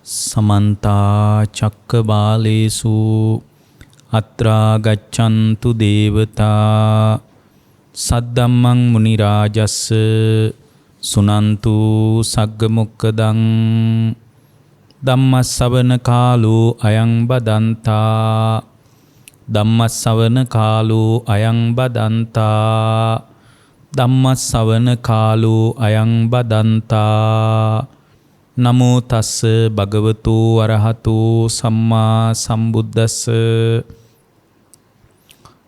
समन्ता चक्कबालेषु अत्रा गच्छन्तु देवता सद्धम्मं मुनिराजस्स सुनन्तु सग्गमुक्कदं धम्मස්සවන කාලෝ අයං බදන්තා ධම්මස්සවන කාලෝ අයං බදන්තා ධම්මස්සවන කාලෝ අයං බදන්තා නමෝ තස්ස භගවතු අරහතෝ සම්මා සම්බුද්දස්ස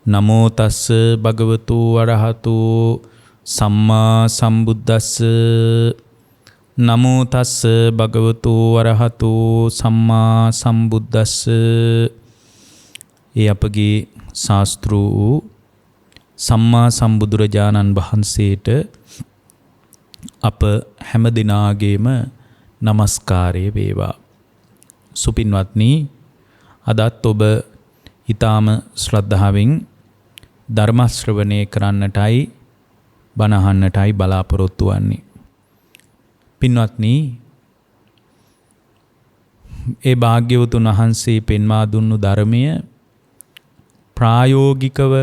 නමෝ තස්ස භගවතු අරහතෝ සම්මා සම්බුද්දස්ස නමෝ තස්ස භගවතු අරහතෝ සම්මා සම්බුද්දස්ස. ඒ අපගේ ශාස්ත්‍රූ සම්මා සම්බුදුරජාණන් වහන්සේට අප හැම දිනාගේම නමස්කාරය වේවා. සුපින්වත්නි, අදත් ඔබ ඊටාම ශ්‍රද්ධාවෙන් ධර්ම ශ්‍රවණය කරන්නටයි බණ අහන්නටයි බලාපොරොත්තු වන්නේ. පින්වත්නි, ඒ භාග්‍යවතුන් වහන්සේ පෙන්වා දුන්නු ධර්මය ප්‍රායෝගිකව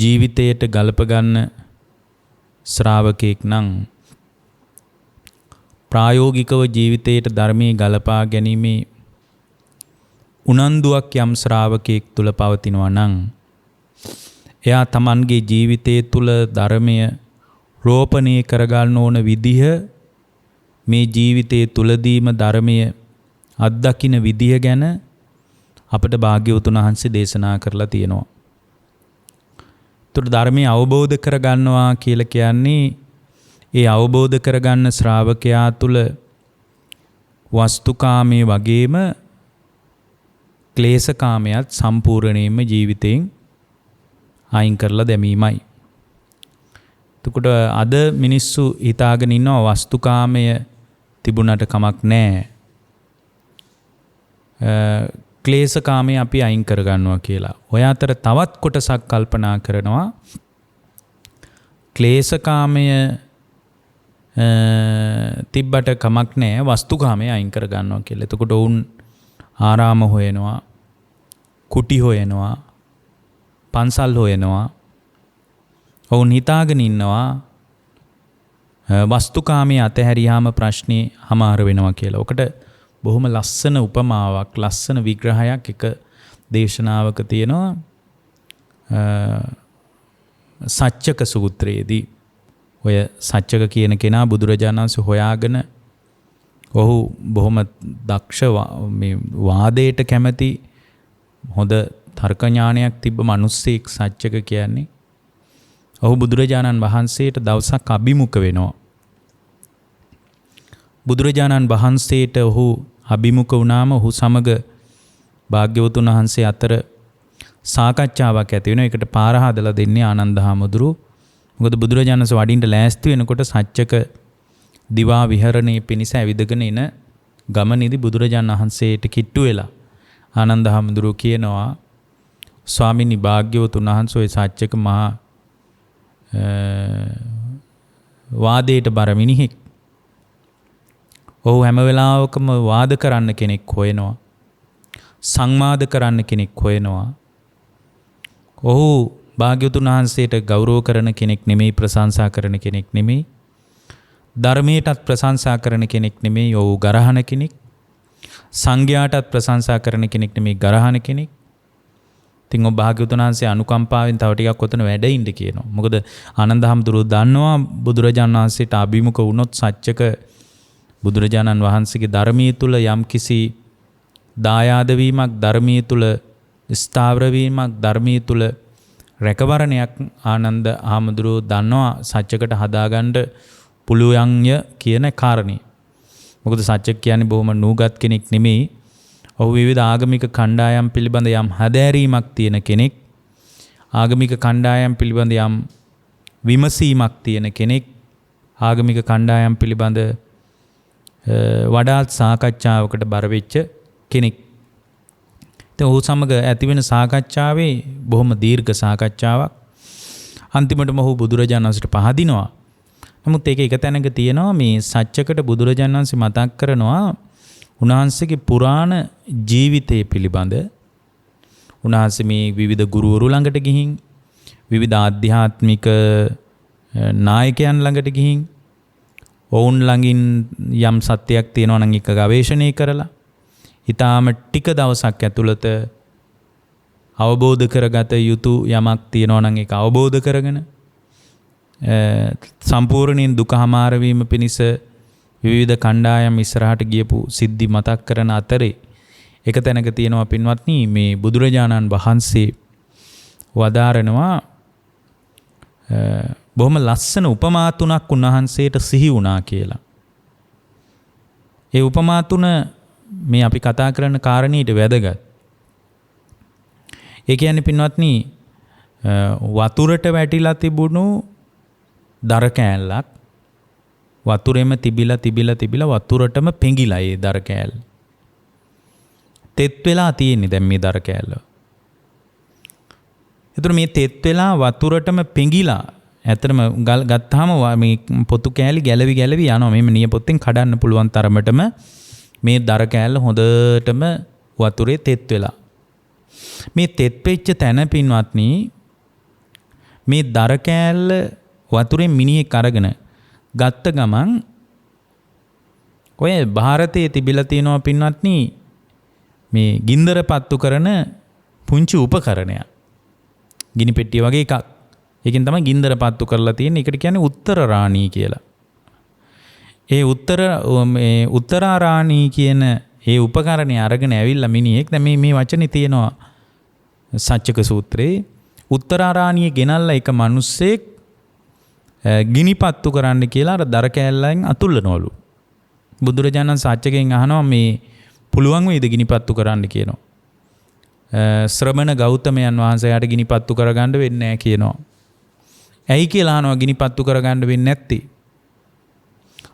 ජීවිතයට ගලප ගන්න ශ්‍රාවකෙක් නම් ප්‍රායෝගිකව ජීවිතයට ධර්මයේ ගලපා ගැනීමේ උනන්දුවක් යම් ශ්‍රාවකෙක් තුල පවතිනවා නම් එයා Tamanගේ ජීවිතයේ තුල ධර්මය රෝපණය කරගන්න ඕන විදිහ, මේ ජීවිතයේ තුලදීම ධර්මය අත්දකින්න විදිහ ගැන අපට භාග්‍යවතුන් වහන්සේ දේශනා කරලා තියෙනවා. ඒතර ධර්මය අවබෝධ කරගන්නවා කියලා කියන්නේ ඒ අවබෝධ කරගන්න ශ්‍රාවකයා තුල වස්තුකාමයේ වගේම ක්ලේශකාමයට සම්පූර්ණයෙන්ම ජීවිතයෙන් අයින් කරලා දැමීමයි. එතකොට අද මිනිස්සු හිතාගෙන ඉන්නවා වස්තුකාමය තිබුණට කමක් නැහැ, ක්ලේශකාමය අපි අයින් කරගන්නවා කියලා. ඔය අතර තවත් කොටසක් කල්පනා කරනවා ක්ලේශකාමය තිබ්බට කමක් නැහැ, වස්තුකාමය අයින් කරගන්නවා කියලා. එතකොට වුන් ආරාම හොයනවා, කුටි හොයනවා, පන්සල් හොයනවා. ඔවුන් හිතාගෙන ඉන්නවා වස්තුකාමයේ අතහැරියාම ප්‍රශ්නේ හමාර වෙනවා කියලා. ඔකට බොහොම ලස්සන උපමාවක්, ලස්සන විග්‍රහයක් එක දේශනාවක තියෙනවා. සච්චක සූත්‍රයේදී ඔය සච්චක කියන කෙනා බුදුරජාණන් වහන්සේ හොයාගෙන, ඔහු බොහොම දක්ෂ මේ වාදයට කැමති හොඳ තර්ක ඥානයක් තිබ්බ මිනිස්සෙක් සච්චක කියන්නේ. ඔහු බුදුරජාණන් වහන්සේට දවසක් අභිමුඛ වෙනවා. බුදුරජාණන් වහන්සේට ඔහු අභිමුඛ වුණාම ඔහු සමග භාග්‍යවතුන් වහන්සේ අතර සාකච්ඡාවක් ඇති වෙනවා. ඒකට පාර හදලා දෙන්නේ ආනන්ද හාමුදුරුවෝ. මොකද බුදුරජාණන් වහන්සේ වඩින්න ලෑස්ති වෙනකොට සච්චක දිවා විහරණයේ පිණිස ඇවිදගෙන එන ගමනේදී බුදුරජාණන් වහන්සේට කිට්ටු වෙලා ආනන්ද හාමුදුරුවෝ කියනවා, ස්වාමීනි, භාග්‍යවතුන් වහන්සේ ඔය සච්චක මහා වාදයට බර මිනිහෙක්. ඔහු හැම වෙලාවකම වාද කරන්න කෙනෙක් හොයනවා, සංවාද කරන්න කෙනෙක් හොයනවා. ඔහු භාග්‍යවතුන් වහන්සේට ගෞරව කරන කෙනෙක් නෙමෙයි, ප්‍රශංසා කරන කෙනෙක් නෙමෙයි, ධර්මයටත් ප්‍රශංසා කරන කෙනෙක් නෙමෙයි, ඔහු ගරහන කෙනෙක්. සංඝයාටත් ප්‍රශංසා කරන කෙනෙක් නෙමෙයි, ගරහන කෙනෙක්. ඉතින් ඔබ භාග්‍යවතුන් වහන්සේ අනුකම්පාවෙන් තව ටිකක් ඔතන වැඩ ඉන්න කියනවා. මොකද ආනන්ද හැමතුරු දන්නවා බුදුරජාණන් වහන්සේට අභිමුඛ වුණොත් සච්චක බුදුරජාණන් වහන්සේගේ ධර්මයේ තුල යම් කිසි දායාද වීමක්, ධර්මයේ තුල ස්ථාවර වීමක්, ධර්මයේ තුල රැකවරණයක් ආනන්ද හැමතුරු දන්නවා සච්චකට හදාගන්න පුළුවන්ය කියන කාරණේ. මොකද සච්චක කියන්නේ බොහොම නූගත් කෙනෙක් නෙමෙයි. ඔහු විවිධ ආගමික කණ්ඩායම් පිළිබඳ යම් හැදෑරීමක් තියෙන කෙනෙක්, ආගමික කණ්ඩායම් පිළිබඳ යම් විමසීමක් තියෙන කෙනෙක්, ආගමික කණ්ඩායම් පිළිබඳ වඩාත් සාකච්ඡාවකට බර වෙච්ච කෙනෙක්. ඉතින් ඔහු සමග ඇතිවෙන සාකච්ඡාවේ බොහොම දීර්ඝ සාකච්ඡාවක්. අන්තිමටම ඔහු බුදුරජාණන් වහන්සේට පහදිනවා. නමුත් ඒක එක තැනක තියෙනවා මේ සත්‍යකට බුදුරජාණන් වහන්සේ මතක් කරනවා උන්වහන්සේගේ පුරාණ ජීවිතය පිළිබඳ. උන්වහන්සේ මේ විවිධ ගුරුවරු ළඟට ගිහින් විවිධ ආධ්‍යාත්මික නායකයන් ළඟට ගිහින් ඔවුන් ළඟින් යම් සත්‍යයක් තියෙනවා නම් ඒක ගවේෂණය කරලා ඊටාම ටික දවසක් ඇතුළත අවබෝධ කරගත යුතු යමක් තියෙනවා නම් ඒක අවබෝධ කරගෙන සම්පූර්ණයෙන් දුක හමාර වීම පිණිස විවිධ කණ්ඩායම් ඉස්සරහට ගියපු සිද්ධි මතක් කරන අතරේ එක තැනක තියෙනවා පින්වත්නි මේ බුදුරජාණන් වහන්සේ වදාරනවා බොහොම ලස්සන උපමා තුනක් උන්වහන්සේට සිහි වුණා කියලා. ඒ උපමා තුන මේ අපි කතා කරන කාරණේට වැදගත්. ඒ කියන්නේ පින්වත්නි වතුරට වැටිලා තිබුණු දර කෑල්ලක් වතුරෙම තිබිලා වතුරටම පෙඟිලා ඒ දර කෑල්ල. තෙත් වෙලා තියෙන්නේ දැන් මේ දර කෑල්ල. ඒතර මේ තෙත් වෙලා වතුරටම පෙඟිලා ඇත්තටම ගත්තාම මේ පොතු කෑලි ගැලවි යනවා. මෙහෙම නියපොත්තෙන් කඩන්න පුළුවන් තරමටම මේ දර කෑල්ල හොඳටම වතුරේ තෙත් වෙලා. මේ තෙත් වෙච්ච තැන පින්වත්නි මේ දර කෑල්ල වතුරෙන් මිනිහෙක් අරගෙන ගත්ත ගමන් ඔය ಭಾರತයේ තිබිලා තියෙනවා පින්වත්නි මේ ගින්දර පත්තු කරන පුංචි උපකරණයක්. ගිනි පෙට්ටිය වගේ එකක්. ඒකෙන් තමයි ගින්දර පත්තු කරලා තියෙන්නේ. ඒකට කියන්නේ උත්තරාරාණී කියලා. ඒ උත්තරාරාණී කියන ඒ උපකරණය අරගෙන ඇවිල්ලා මිනිහෙක් දැන් මේ වචනේ තියෙනවා සච්චක සූත්‍රයේ උත්තරාරාණිය ගෙනල්ලා එක මිනිස්සෙක් ගිනිපත්තු කරන්න කියලා අර දර කෑල්ලෙන් අතුල්ලනවලු. බුදුරජාණන් සත්‍යයෙන් අහනවා මේ පුළුවන් වේද ගිනිපත්තු කරන්න කියනවා. ශ්‍රමණ ගෞතමයන් වහන්සේට ගිනිපත්තු කරගන්න වෙන්නේ නැහැ කියනවා. ඇයි කියලා අහනවා ගිනිපත්තු කරගන්න වෙන්නේ නැත්තේ?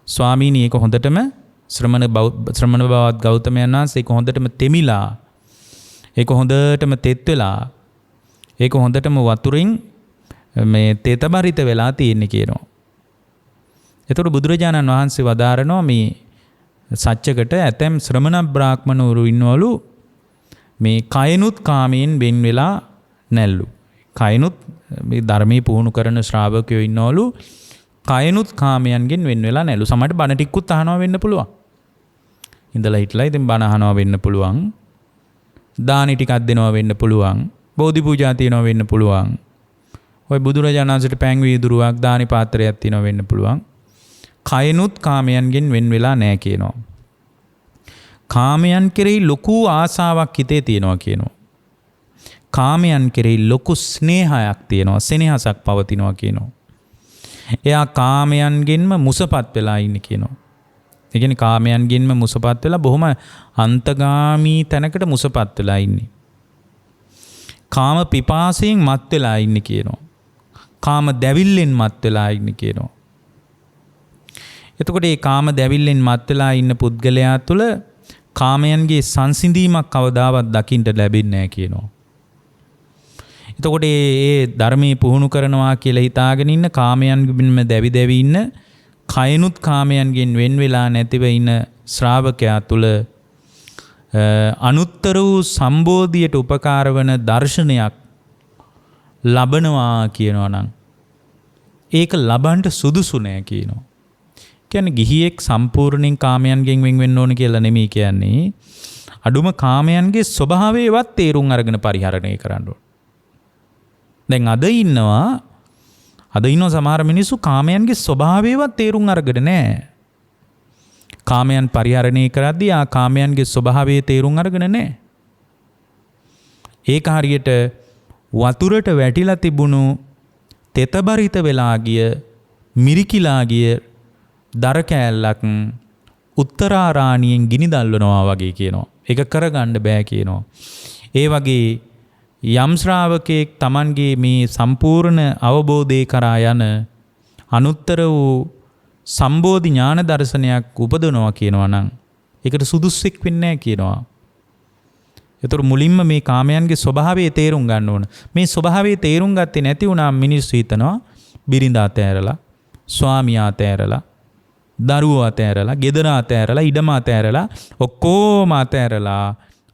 ස්වාමීනි ඒක හොඳටම ශ්‍රමණ බවත් ගෞතමයන් වහන්සේ ඒක හොඳටම තෙමිලා ඒක හොඳටම තෙත් වෙලා ඒක හොඳටම වතුරින් මේ තෙතබරිත වෙලා තියෙන්නේ කියනවා. එතකොට බුදුරජාණන් වහන්සේ වදාරනවා මේ සත්‍යකට ඇතැම් ශ්‍රමණ බ්‍රාහ්මණවරු ඉන්නවලු මේ කයනුත් කාමයෙන් වෙන් වෙලා නැල්ලු. කයනුත් මේ ධර්මයේ පුහුණු කරන ශ්‍රාවකයෝ ඉන්නවලු කයනුත් කාමයන්ගෙන් වෙන් වෙලා නැල්ලු. සමහරට බණ ටිකකුත් අහනවා වෙන්න පුළුවන්. ඉඳලා හිටලා ඉතින් බණ අහනවා වෙන්න පුළුවන්. දානි ටිකක් දෙනවා වෙන්න පුළුවන්. බෝධි පූජා තියනවා වෙන්න පුළුවන්. ඔය බුදුරජාණන් වහන්සේට පැන් වීදුරුවක් දානි පාත්‍රයක් තියනවා වෙන්න පුළුවන්. කයනුත් කාමයන්ගෙන් වෙන් වෙලා නැහැ කියනවා. කාමයන් කෙරෙහි ලොකු ආසාවක් හිතේ තියෙනවා කියනවා. කාමයන් කෙරෙහි ලොකු ස්නේහයක් තියෙනවා, සෙනෙහසක් පවතිනවා කියනවා. එයා කාමයන්ගෙන්ම මුසපත් වෙලා ඉන්නේ කියනවා. ඒ කියන්නේ කාමයන්ගෙන්ම මුසපත් වෙලා බොහොම අන්තගාමී තැනකට මුසපත් වෙලා ඉන්නේ. කාම පිපාසයෙන් මත් වෙලා ඉන්නේ කියනවා. කාම දැවිල්ලෙන් මත් වෙලා ඉන්නේ කියනවා. එතකොට මේ කාම දැවිල්ලෙන් මත් වෙලා ඉන්න පුද්ගලයා තුළ කාමයන්ගේ සංසිඳීමක් කවදාවත් දකින්න ලැබෙන්නේ නැහැ කියනවා. එතකොට මේ ධර්මයේ පුහුණු කරනවා කියලා හිතාගෙන ඉන්න කාමයන්ගෙන්ම දැවි ඉන්න කයනුත් කාමයන්ගෙන් වෙන් වෙලා නැතිව ඉන්න ශ්‍රාවකයා තුළ අනුත්තර වූ සම්බෝධියට උපකාර වන දර්ශනයක් ලබනවා කියනවා නම් ඒක ලබන්න සුදුසු නෑ කියනවා. කියන්නේ ගිහියෙක් සම්පූර්ණයෙන් කාමයන්ගෙන් වෙන් වෙන්න ඕන කියලා නෙමෙයි කියන්නේ. අඩුම කාමයන්ගේ ස්වභාවයවත් තේරුම් අරගෙන පරිහරණය කරන්න ඕන. දැන් අද ඉන්නවා සමහර මිනිස්සු කාමයන්ගේ ස්වභාවයවත් තේරුම් අරගෙන නැහැ. කාමයන් පරිහරණය කරද්දී ආ කාමයන්ගේ ස්වභාවය තේරුම් අරගෙන නැහැ. ඒක හරියට වතුරට වැටිලා තිබුණු තෙතබරිත වෙලා ගිය මිරිකිලා ගිය දර කෑල්ලක් උත්තරාරාණියෙන් ගිනි දල්වනවා වගේ කියනවා. ඒක කරගන්න බෑ කියනවා. ඒ වගේ යම් ශ්‍රාවකෙක් Tamanගේ මේ සම්පූර්ණ අවබෝධය කරා යන අනුත්තර වූ සම්බෝධි ඥාන දර්ශනයක් උපදවනවා කියනවා නම් ඒකට සුදුස්සෙක් වෙන්නේ නැහැ කියනවා. ඒතර මුලින්ම මේ කාමයන්ගේ ස්වභාවය තේරුම් ගන්න ඕන. මේ ස්වභාවය තේරුම් ගත්තේ නැති වුණාම මිනිස්සු හිතනවා බිරිඳ අතෑරලා ස්වාමියා අතෑරලා, දරුවෝ අතෑරලා, ගෙදර අතෑරලා, ඉඩම අතෑරලා, ඔක්කොම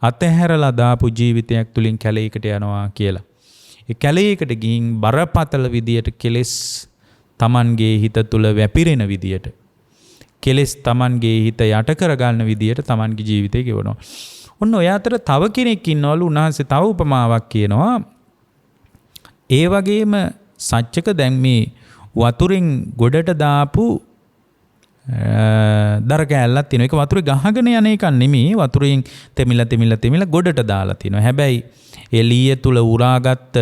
අතහැරලා දාපු ජීවිතයක් තුලින් කැලේකට යනවා කියලා. ඒ කැලේකට ගිහින් බරපතල විදියට කෙලෙස් Tamanගේ හිත තුල වැපිරෙන විදියට, කෙලෙස් Tamanගේ හිත යට කරගන්න විදියට Tamanගේ ජීවිතේ ගෙවනවා. ඔන්න ඔය අතර තව කෙනෙක් ඉන්නවලු. උන්වහන්සේ තව උපමාවක් කියනවා. ඒ වගේම සත්‍යක දැන් මේ වතුරෙන් ගොඩට දාපු දර කෑල්ලක් තියෙනවා. ඒක වතුරේ ගහගෙන යන එකක් නෙමෙයි. වතුරෙන් තෙමිලා ගොඩට දාලා තියෙනවා. හැබැයි ඒ ලීය තුල උරාගත්ත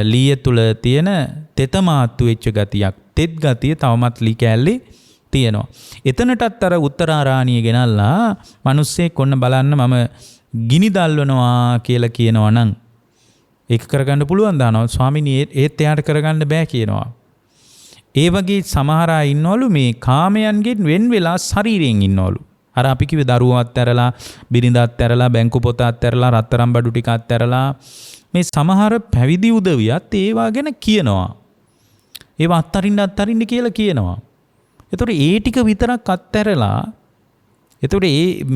ලීය තුල තියෙන තෙතමාත්තු වෙච්ච ගතියක්, තෙත් ගතිය තවමත් ලී කෑල්ලේ තියෙනවා. එතනටත් අර උත්තරාරාණිය ගෙනල්ලා මිනිස්සෙක් ඔන්න බලන්න මම ගිනි දල්වනවා කියලා කියනවා නම් ඒක කරගන්න පුළුවන් දානවා. ස්වාමීනි ඒත් එයාට කරගන්න බෑ කියනවා. ඒ වගේ සමහර අය ඉන්නවලු මේ කාමයන්ගෙන් වෙන් වෙලා ශරීරයෙන් ඉන්නවලු. අර අපි කිව්වේ දරුවෝ අත්හැරලා, බිරිඳ අත්හැරලා, බැංකු පොත අත්හැරලා, රත්තරන් බඩු ටික අත්හැරලා, මේ සමහර පැවිදි උදවියත් ඒවා ගැන කියනවා. ඒවා අත්හරින්න කියලා කියනවා. ඒතකොට ඒ ටික විතරක් අත්හැරලා, ඒතකොට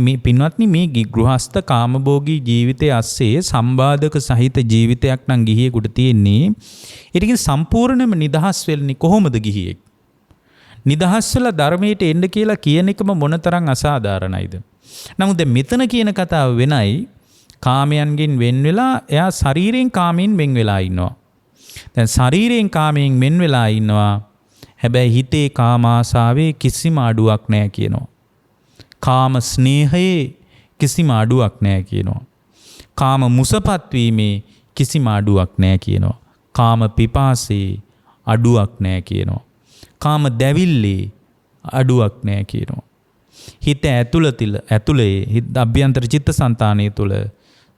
මේ පින්වත්නි මේ ගෘහස්ත කාමභෝගී ජීවිතයේ ඇස්සේ සම්බාධක සහිත ජීවිතයක් නම් ගිහියෙකුට තියෙන්නේ. ඒකකින් සම්පූර්ණයෙන්ම නිදහස් වෙන්නේ කොහොමද ගිහියෙක්? නිදහස් වෙලා ධර්මයට එන්න කියලා කියන එකම මොනතරම් අසාධාරණයිද? නමුත් දැන් මෙතන කියන කතාව වෙනයි. කාමයන්ගෙන් වෙන් වෙලා එයා ශරීරයෙන් කාමයෙන් වෙන් වෙලා ඉන්නවා. දැන් ශරීරයෙන් කාමයෙන් වෙන් වෙලා ඉන්නවා. හැබැයි හිතේ කාම ආසාවේ කිසිම අඩුවක් නැහැ කියනවා. කාම ස්නේහයේ කිසිම අඩුවක් නැහැ කියනවා. කාම මුසපත් වීමේ කිසිම අඩුවක් නැහැ කියනවා. කාම පිපාසයේ අඩුවක් නැහැ කියනවා. කාම දැවිල්ලේ අඩුවක් නැහැ කියනවා. හිත ඇතුලේ හිත අභ්‍යන්තර චිත්තසංතානය තුල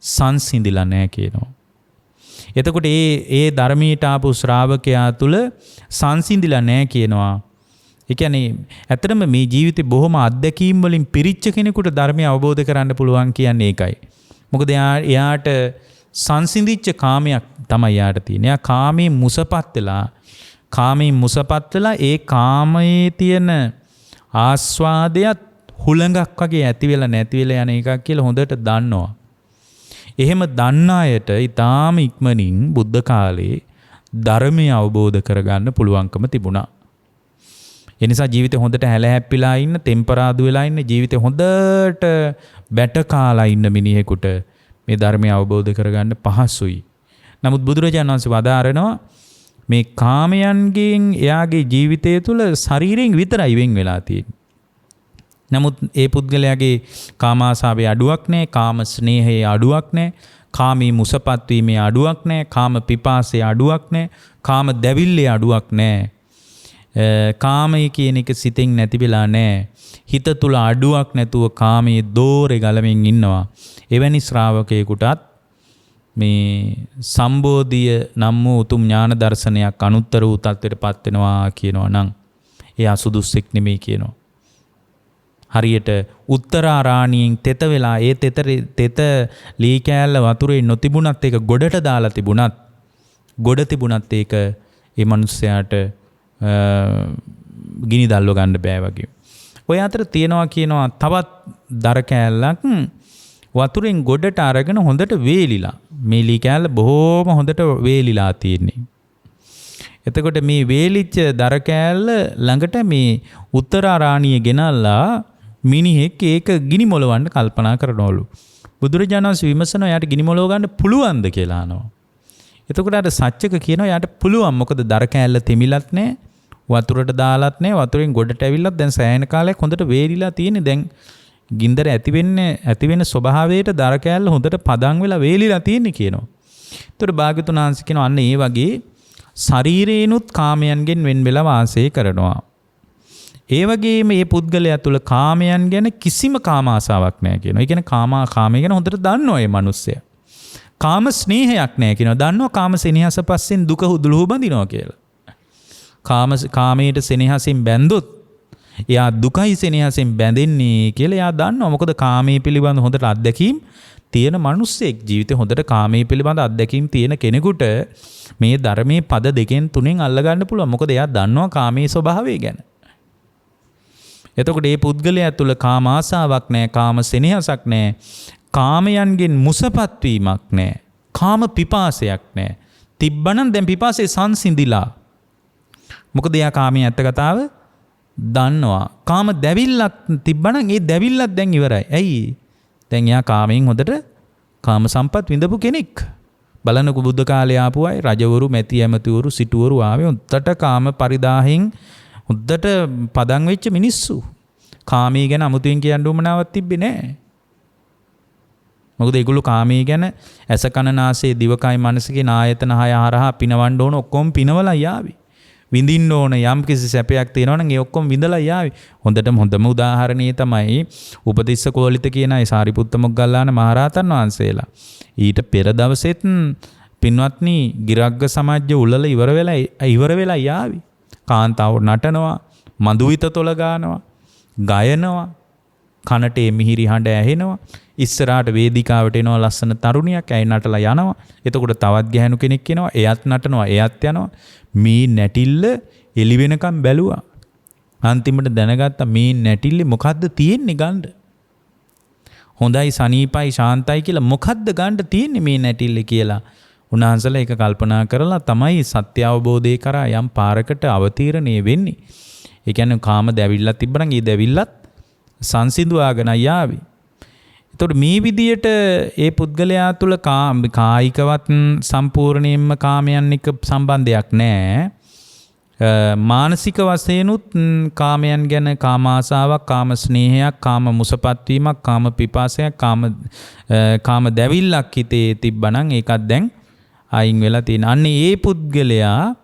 සංසිඳිලා නැහැ කියනවා. එතකොට ඒ ධර්මීට ආපු ශ්‍රාවකයා තුල සංසිඳිලා නැහැ කියනවා. ඒ කියන්නේ ඇත්තටම මේ ජීවිතේ බොහොම අත්දැකීම් වලින් පිරිච්ච කෙනෙකුට ධර්මය අවබෝධ කරගන්න පුළුවන් කියන්නේ ඒකයි. මොකද එයාට සංසිඳිච්ච කාමයක් තමයි යාට තියෙන්නේ. එයා කාමයෙන් මුසපත් වෙලා ඒ කාමයේ තියෙන ආස්වාදයත් හුළඟක් වගේ ඇති වෙලා නැති වෙලා යන එකක් කියලා හොඳට දන්නවා. එහෙම දන්න අයට ඊටාම ඉක්මනින් බුද්ධ කාලේ ධර්මය අවබෝධ කරගන්න පුළුවන්කම තිබුණා. ඒ නිසා ජීවිතේ හොඳට හැලහැප්පිලා ඉන්න, ටෙම්පරාදු වෙලා ඉන්න, ජීවිතේ හොඳට බැට කාලා ඉන්න මිනිහෙකුට මේ ධර්මය අවබෝධ කරගන්න පහසුයි. නමුත් බුදුරජාණන් වහන්සේ වදාරනවා මේ කාමයන්ගෙන් එයාගේ ජීවිතය තුළ ශරීරයෙන් විතරයි වෙන් වෙලා තියෙන්නේ. නමුත් ඒ පුද්ගලයාගේ කාමාසාවේ අඩුවක් නැහැ, කාම ස්නේහයේ අඩුවක් නැහැ, කාමී මුසපත් වීමේ අඩුවක් නැහැ, කාම පිපාසයේ අඩුවක් නැහැ, කාම දැවිල්ලේ අඩුවක් නැහැ. කාමයේ කියන එක සිතෙන් නැති වෙලා නැහැ. හිත තුල අඩුවක් නැතුව කාමයේ දෝරේ ගලමින් ඉන්නවා. එවැනි ශ්‍රාවකයෙකුටත් මේ සම්බෝධිය නම් වූ උතුම් ඥාන දර්ශනයක් අනුත්තර වූ තත්ත්වයටපත් වෙනවා කියනවා නම් එයා සුදුස්සෙක් නෙමෙයි කියනවා. හරියට උත්තරාරාණියෙන් තෙත වෙලා ඒ තෙත ලී කෑල්ල වතුරේ නොතිබුණත් ඒක ගොඩට දාලා තිබුණත් ඒක ඒ මිනිස්යාට ගිනි දැල්ව ගන්න බෑ වගේ. ඔය අතර කියනවා තවත් දර කෑල්ලක් වතුරෙන් ගොඩට අරගෙන හොඳට වේලිලා. මේ ලී කෑල්ල බොහොම හොඳට වේලිලා තියෙන්නේ. එතකොට මේ වේලිච්ච දර කෑල්ල ළඟට මේ උත්තරාරාණිය ගෙනල්ලා මිනිහෙක් ඒක ගිනි මොලවන්න කල්පනා කරනවලු. බුදුරජාණන් වහන්සේ විමසනවා යාට ගිනි මොලව ගන්න පුළුවන්ද කියලා අහනවා. එතකොට අර සත්‍යක කියනවා යාට පුළුවන්. මොකද දර කෑල්ල තෙමිලත් නැහැ, වතුරට දාලත් නැහැ, වතුරෙන් ගොඩට ඇවිල්ලත් දැන් සෑහෙන කාලයක් හොඳට වේලිලා තියෙන්නේ. දැන් ගින්දර ඇති වෙන ස්වභාවයට දර කෑල්ල හොඳට පදන් වෙලා වේලිලා තියෙන්නේ කියනවා. එතකොට භාග්‍යවතුන් වහන්සේ කියනවා අන්න ඒ වගේ ශරීරේනුත් කාමයන්ගෙන් වෙන් වෙලා වාසය කරනවා. ඒ වගේම මේ පුද්ගලයා තුළ කාමයන් ගැන කිසිම කාම ආසාවක් නැහැ කියනවා. ඒ කියන්නේ කාමය ගැන හොඳට දන්නවා මේ මිනිස්සයා. කාම ස්නේහයක් නැහැ කියනවා. දන්නවා කාම සෙනෙහස පස්සෙන් දුක හුදුලුහු බඳිනවා කියලා. කාමයට සෙනෙහසෙන් බැඳොත් එයා දුකයි සෙනෙහසෙන් බැඳෙන්නේ කියලා එයා දන්නවා. මොකද කාමයේ පිළිබඳ හොඳට අත්දැකීම් තියෙන මිනිස්සෙක් ජීවිතේ හොඳට කාමයේ පිළිබඳ අත්දැකීම් තියෙන කෙනෙකුට මේ ධර්මයේ පද දෙකෙන් තුනෙන් අල්ල ගන්න පුළුවන්. මොකද එයා දන්නවා කාමයේ ස්වභාවය ගැන. එතකොට මේ පුද්ගලයා තුළ කාම ආසාවක් නැහැ, කාම සෙනෙහසක් නැහැ, කාමයන්ගෙන් මුසපත් වීමක් නැහැ, කාම පිපාසයක් නැහැ. තිබ්බනම් දැන් පිපාසය සංසිඳිලා. මොකද එයා කාමයේ ඇත්ත කතාව දන්නවා. කාම දැවිල්ලක් තිබ්බනම් ඒ දැවිල්ලත් දැන් ඉවරයි. ඇයි? දැන් එයා කාමයෙන් හොඳට කාම සම්පත් විඳපු කෙනෙක්. බලන්නකො බුද්ධ කාලේ ආපු අය රජවරු, මැති ඇමතිවරු, සිටුවරු ආවේ උත්තට කාම පරිදාහෙන් උද්දට පදන් වෙච්ච මිනිස්සු. කාමී ගැන අමුතුවෙන් කියන්න උවමනාවක් තිබ්බේ නැහැ. මොකද ඒගොල්ලෝ කාමී ගැන ඇස කන නාසය දිවකයි මනසගේ ආයතන 6 හරහා පිනවන්න ඕන, ඔක්කොම පිනවලා යාවි. විඳින්න ඕන යම් කිසි සැපයක් තියෙනවා නම් ඒ ඔක්කොම විඳලා යාවි. හොඳම උදාහරණය තමයි උපතිස්ස කෝලිත කියන ඒ සාරිපුත්ත මොග්ගල්ලාන මහරහතන් වහන්සේලා. ඊට පෙර දවසෙත් පින්වත්නි ගිරග්ග සමාජ්‍ය උලල ඉවර වෙලා යාවි. කාන්තාව නටනවා, මදුවිත තොල ගානවා, ගයනවා, කනට මිහිරි හඬ ඇහෙනවා. ඉස්සරහට වේදිකාවට එනවා ලස්සන තරුණියක්, ඇයි නටලා යනවා. එතකොට තවත් ගැහණු කෙනෙක් එනවා, එයත් නටනවා, එයත් යනවා. මේ නැටිල්ල එළි වෙනකම් බැලුවා. අන්තිමට දැනගත්තා මේ නැටිල්ලේ මොකද්ද තියෙන්නේ ගන්න. හොඳයි, සනීපයි, ශාන්තයි කියලා මොකද්ද ගන්න තියෙන්නේ මේ නැටිල්ලේ කියලා. උන්වහන්සේලා ඒක කල්පනා කරලා තමයි සත්‍ය අවබෝධය කරා යම් පාරකට අවතීර්ණය වෙන්නේ. ඒ කියන්නේ කාම දැවිල්ලක් තිබ්බනම් ඒ දැවිල්ලත් සංසිඳුවාගෙන යාවි. එතකොට මේ විදියට ඒ පුද්ගලයා තුළ කායිකවත් සම්පූර්ණයෙන්ම කාමයන් එක්ක සම්බන්ධයක් නැහැ. මානසික වශයෙන්ුත් කාමයන් ගැන කාම ආසාවක්, කාම ස්නේහයක්, කාම මුසපත් වීමක්, කාම පිපාසයක්, කාම දැවිල්ලක් හිතේ තිබ්බනම් ඒකත් දැන් අයින් වෙලා තියෙනවා. අන්න ඒ පුද්ගලයා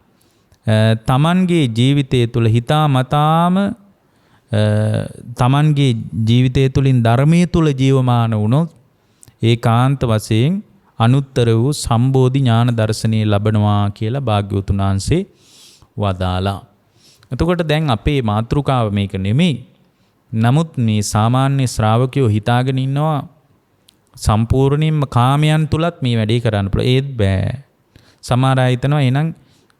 තමන්ගේ ජීවිතය තුළ හිතාමතාම තමන්ගේ ජීවිතය තුළින් ධර්මයේ තුළ ජීවමාන වුණොත් ඒකාන්ත වශයෙන් අනුත්තර වූ සම්බෝධි ඥාන දර්ශනය ලබනවා කියලා භාග්‍යවතුන් වහන්සේ වදාලා. එතකොට දැන් අපේ මාතෘකාව මේක නෙමෙයි. නමුත් මේ සාමාන්‍ය ශ්‍රාවකයෝ හිතාගෙන ඉන්නවා සම්පූර්ණයෙන්ම කාමයන් තුලත් මේ වැඩේ කරන්න පුළුවන්. ඒත් බෑ. සමහර අය හිතනවා එහෙනම්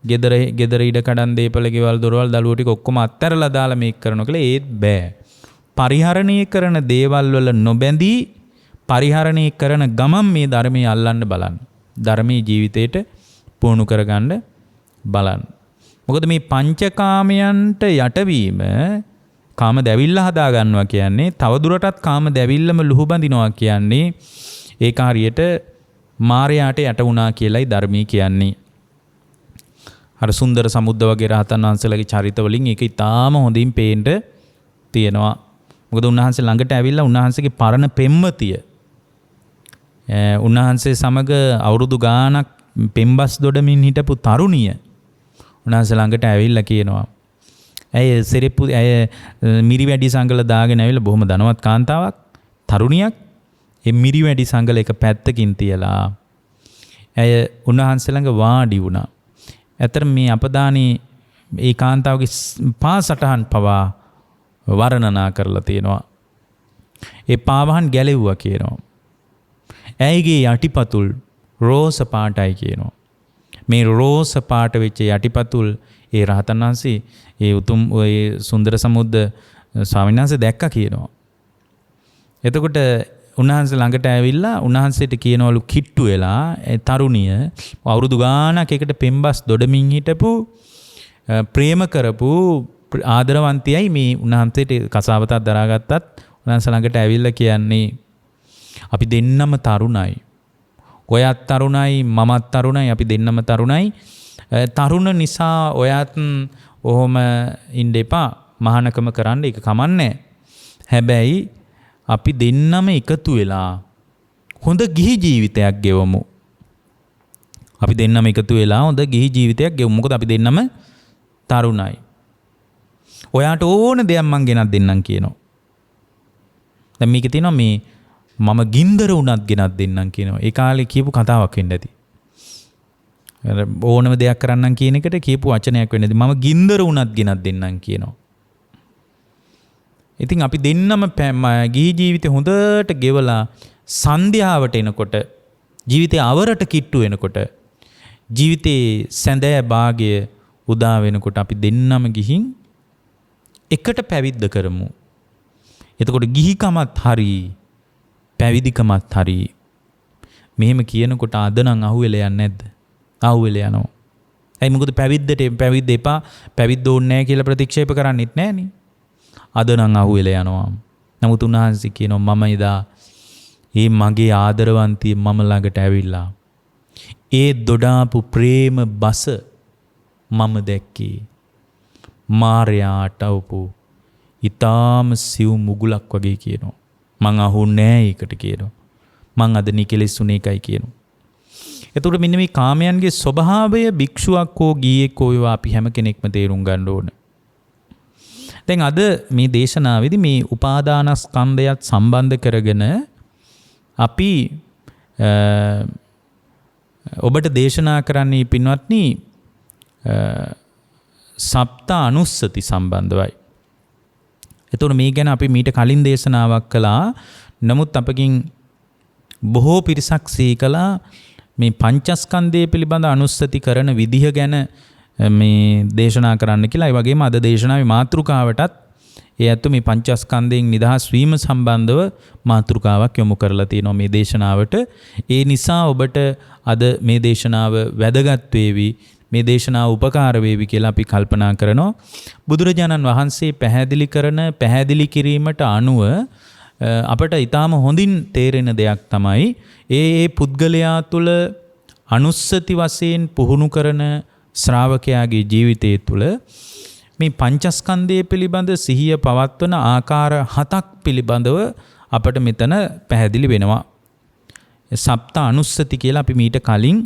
ගෙදර ඉඩ කඩන් දීපල ගෙවල් දොරවල් දළුවෝ ටික ඔක්කොම අත්හැරලා දාලා මේක කරනවා කියලා. ඒත් බෑ. පරිහරණය කරන දේවල් වල නොබැඳී පරිහරණය කරන ගමන් මේ ධර්මයේ අල්ලන්න බලන්න. ධර්මයේ ජීවිතේට පුහුණු කරගන්න බලන්න. මොකද මේ පංචකාමයන්ට යටවීම කාම දැවිල්ල හදා ගන්නවා කියන්නේ තවදුරටත් කාම දැවිල්ලම ලුහු බඳිනවා කියන්නේ ඒක හරියට මායයට යට වුණා කියලායි ධර්මී කියන්නේ. අර සුන්දර සමුද්ද වගේ රහතන් වහන්සේලාගේ චරිත වලින් ඒක ඉතාම හොඳින් පේන්න තියෙනවා. මොකද උන්වහන්සේ ළඟට ඇවිල්ලා උන්වහන්සේගේ පරණ පෙම්වතිය උන්වහන්සේ සමග අවුරුදු ගාණක් පෙම්බස් දොඩමින් හිටපු තරුණිය උන්වහන්සේ ළඟට ඇවිල්ලා කියනවා. ඇය මිරිවැඩි සංගල දාගෙන ඇවිල්ලා බොහොම ධනවත් කාන්තාවක් තරුණියක්. ඒ මිරිවැඩි සංගල එක පැත්තකින් තියලා ඇය උන්වහන්සේ ළඟ වාඩි වුණා. ඇතර මේ අපදානී ඒ කාන්තාවගේ පාසටහන් පවා වර්ණනා කරලා තියෙනවා. ඒ පාවහන් ගැලෙව්වා කියනවා. ඇයිගේ යටිපතුල් රෝස පාටයි කියනවා. මේ රෝස පාට වෙච්ච යටිපතුල් ඒ රහතන් වහන්සේ ඒ උතුම් ඔය සුන්දර සමුද්ද ස්වාමීන් වහන්සේ දැක්කා කියනවා. එතකොට උන්වහන්සේ ළඟට ඇවිල්ලා උන්වහන්සේට කියනවලු කිට්ටු වෙලා ඒ තරුණිය අවුරුදු ගාණක් එකට පෙම්බස් දොඩමින් හිටපු ප්‍රේම කරපු ආදරවන්තියයි මේ උන්වහන්සේට කසාවතක් දරාගත්තත් උන්වහන්සේ ළඟට ඇවිල්ලා කියන්නේ අපි දෙන්නම තරුණයි. ඔයත් තරුණයි මමත් තරුණයි අපි දෙන්නම තරුණයි. තරුණ නිසා ඔයත් ඔහොම ඉන්න එපා. මහානකම කරන්න ඒක කමන්නේ. හැබැයි අපි දෙන්නම එකතු වෙලා හොඳ ගිහි ජීවිතයක් ගෙවමු. අපි දෙන්නම එකතු වෙලා හොඳ ගිහි ජීවිතයක් ගෙවමු. මොකද අපි දෙන්නම තරුණයි. ඔයාට ඕන දෙයක් මං ගෙනත් දෙන්නම් කියනවා. දැන් මේකේ තියෙනවා මේ මම ගින්දර උනත් ගෙනත් දෙන්නම් කියනවා. ඒ කාලේ කියපු කතාවක් වෙන්න ඇති. ඕනම දෙයක් කරන්නම් කියන එකට කියපු වචනයක් වෙන්න ඇති. මම ගින්දර උනත් ගෙනත් දෙන්නම් කියනවා. ඉතින් අපි දෙන්නම ගිහි ජීවිතේ හොඳට ගෙවලා සන්ධ්‍යාවට එනකොට ජීවිතේ අවරට කිට්ටු වෙනකොට ජීවිතේ සැඳෑ භාගය උදා වෙනකොට අපි දෙන්නම ගිහින් එකට පැවිද්ද කරමු. එතකොට ගිහිකමත් හරි පැවිදිකමත් හරි. මෙහෙම කියනකොට අද නම් අහුවෙලා යන්නේ නැද්ද? අහුවෙලා යනවා. ඇයි මොකද පැවිද්ද එපා පැවිද්ද ඕනේ නැහැ කියලා ප්‍රතික්ෂේප කරන්නෙත් නැහනේ. අද නම් අහුවෙලා යනවා. නමුත් උන්වහන්සේ කියනවා මම එදා මේ මගේ ආදරවන්තිය මම ළඟට ඇවිල්ලා ඒ දොඩාපු ප්‍රේම බස මම දැක්කේ මාරයාට අවපු ඊටාම සිව් මුගුලක් වගේ කියනවා. මං අහුන්නේ නැහැ ඒකට කියනවා. මං අද නිකලෙසුනේ එකයි කියනවා. එතකොට මෙන්න මේ කාමයන්ගේ ස්වභාවය භික්ෂුවක් හෝ ගියෙක් හෝ ඒවා අපි හැම කෙනෙක්ම තේරුම් ගන්න ඕන. දැන් අද මේ දේශනාවේදී මේ උපාදානස්කන්ධයත් සම්බන්ධ කරගෙන අපි ඔබට දේශනා කරන්නේ පින්වත්නි සප්ත අනුස්සති සම්බන්ධවයි. එතකොට මේ ගැන අපි මීට කලින් දේශනාවක් කළා. නමුත් අපකින් බොහෝ පිරිසක් සීකලා මේ පංචස්කන්ධය පිළිබඳ අනුස්සති කරන විදිහ ගැන මේ දේශනා කරන්න කියලා. ඒ වගේම අද දේශනාවේ මාතෘකාවටත් ඒ ඇත්ත මේ පංචස්කන්ධයෙන් නිදහස් වීම සම්බන්ධව මාතෘකාවක් යොමු කරලා තියෙනවා මේ දේශනාවට. ඒ නිසා ඔබට අද මේ දේශනාව වැදගත් වේවි. මේ දේශනාව උපකාර වේවි කියලා අපි කල්පනා කරනවා. බුදුරජාණන් වහන්සේ පැහැදිලි කිරීමට අනුව අපට ඊටාම හොඳින් තේරෙන දෙයක් තමයි ඒ පුද්ගලයා තුළ අනුස්සති වශයෙන් පුහුණු කරන ශ්‍රාවකයාගේ ජීවිතය තුළ මේ පංචස්කන්ධය පිළිබඳ සිහිය පවත්වන ආකාර 7ක් පිළිබඳව අපට මෙතන පැහැදිලි වෙනවා. සප්ත අනුස්සති කියලා අපි මීට කලින්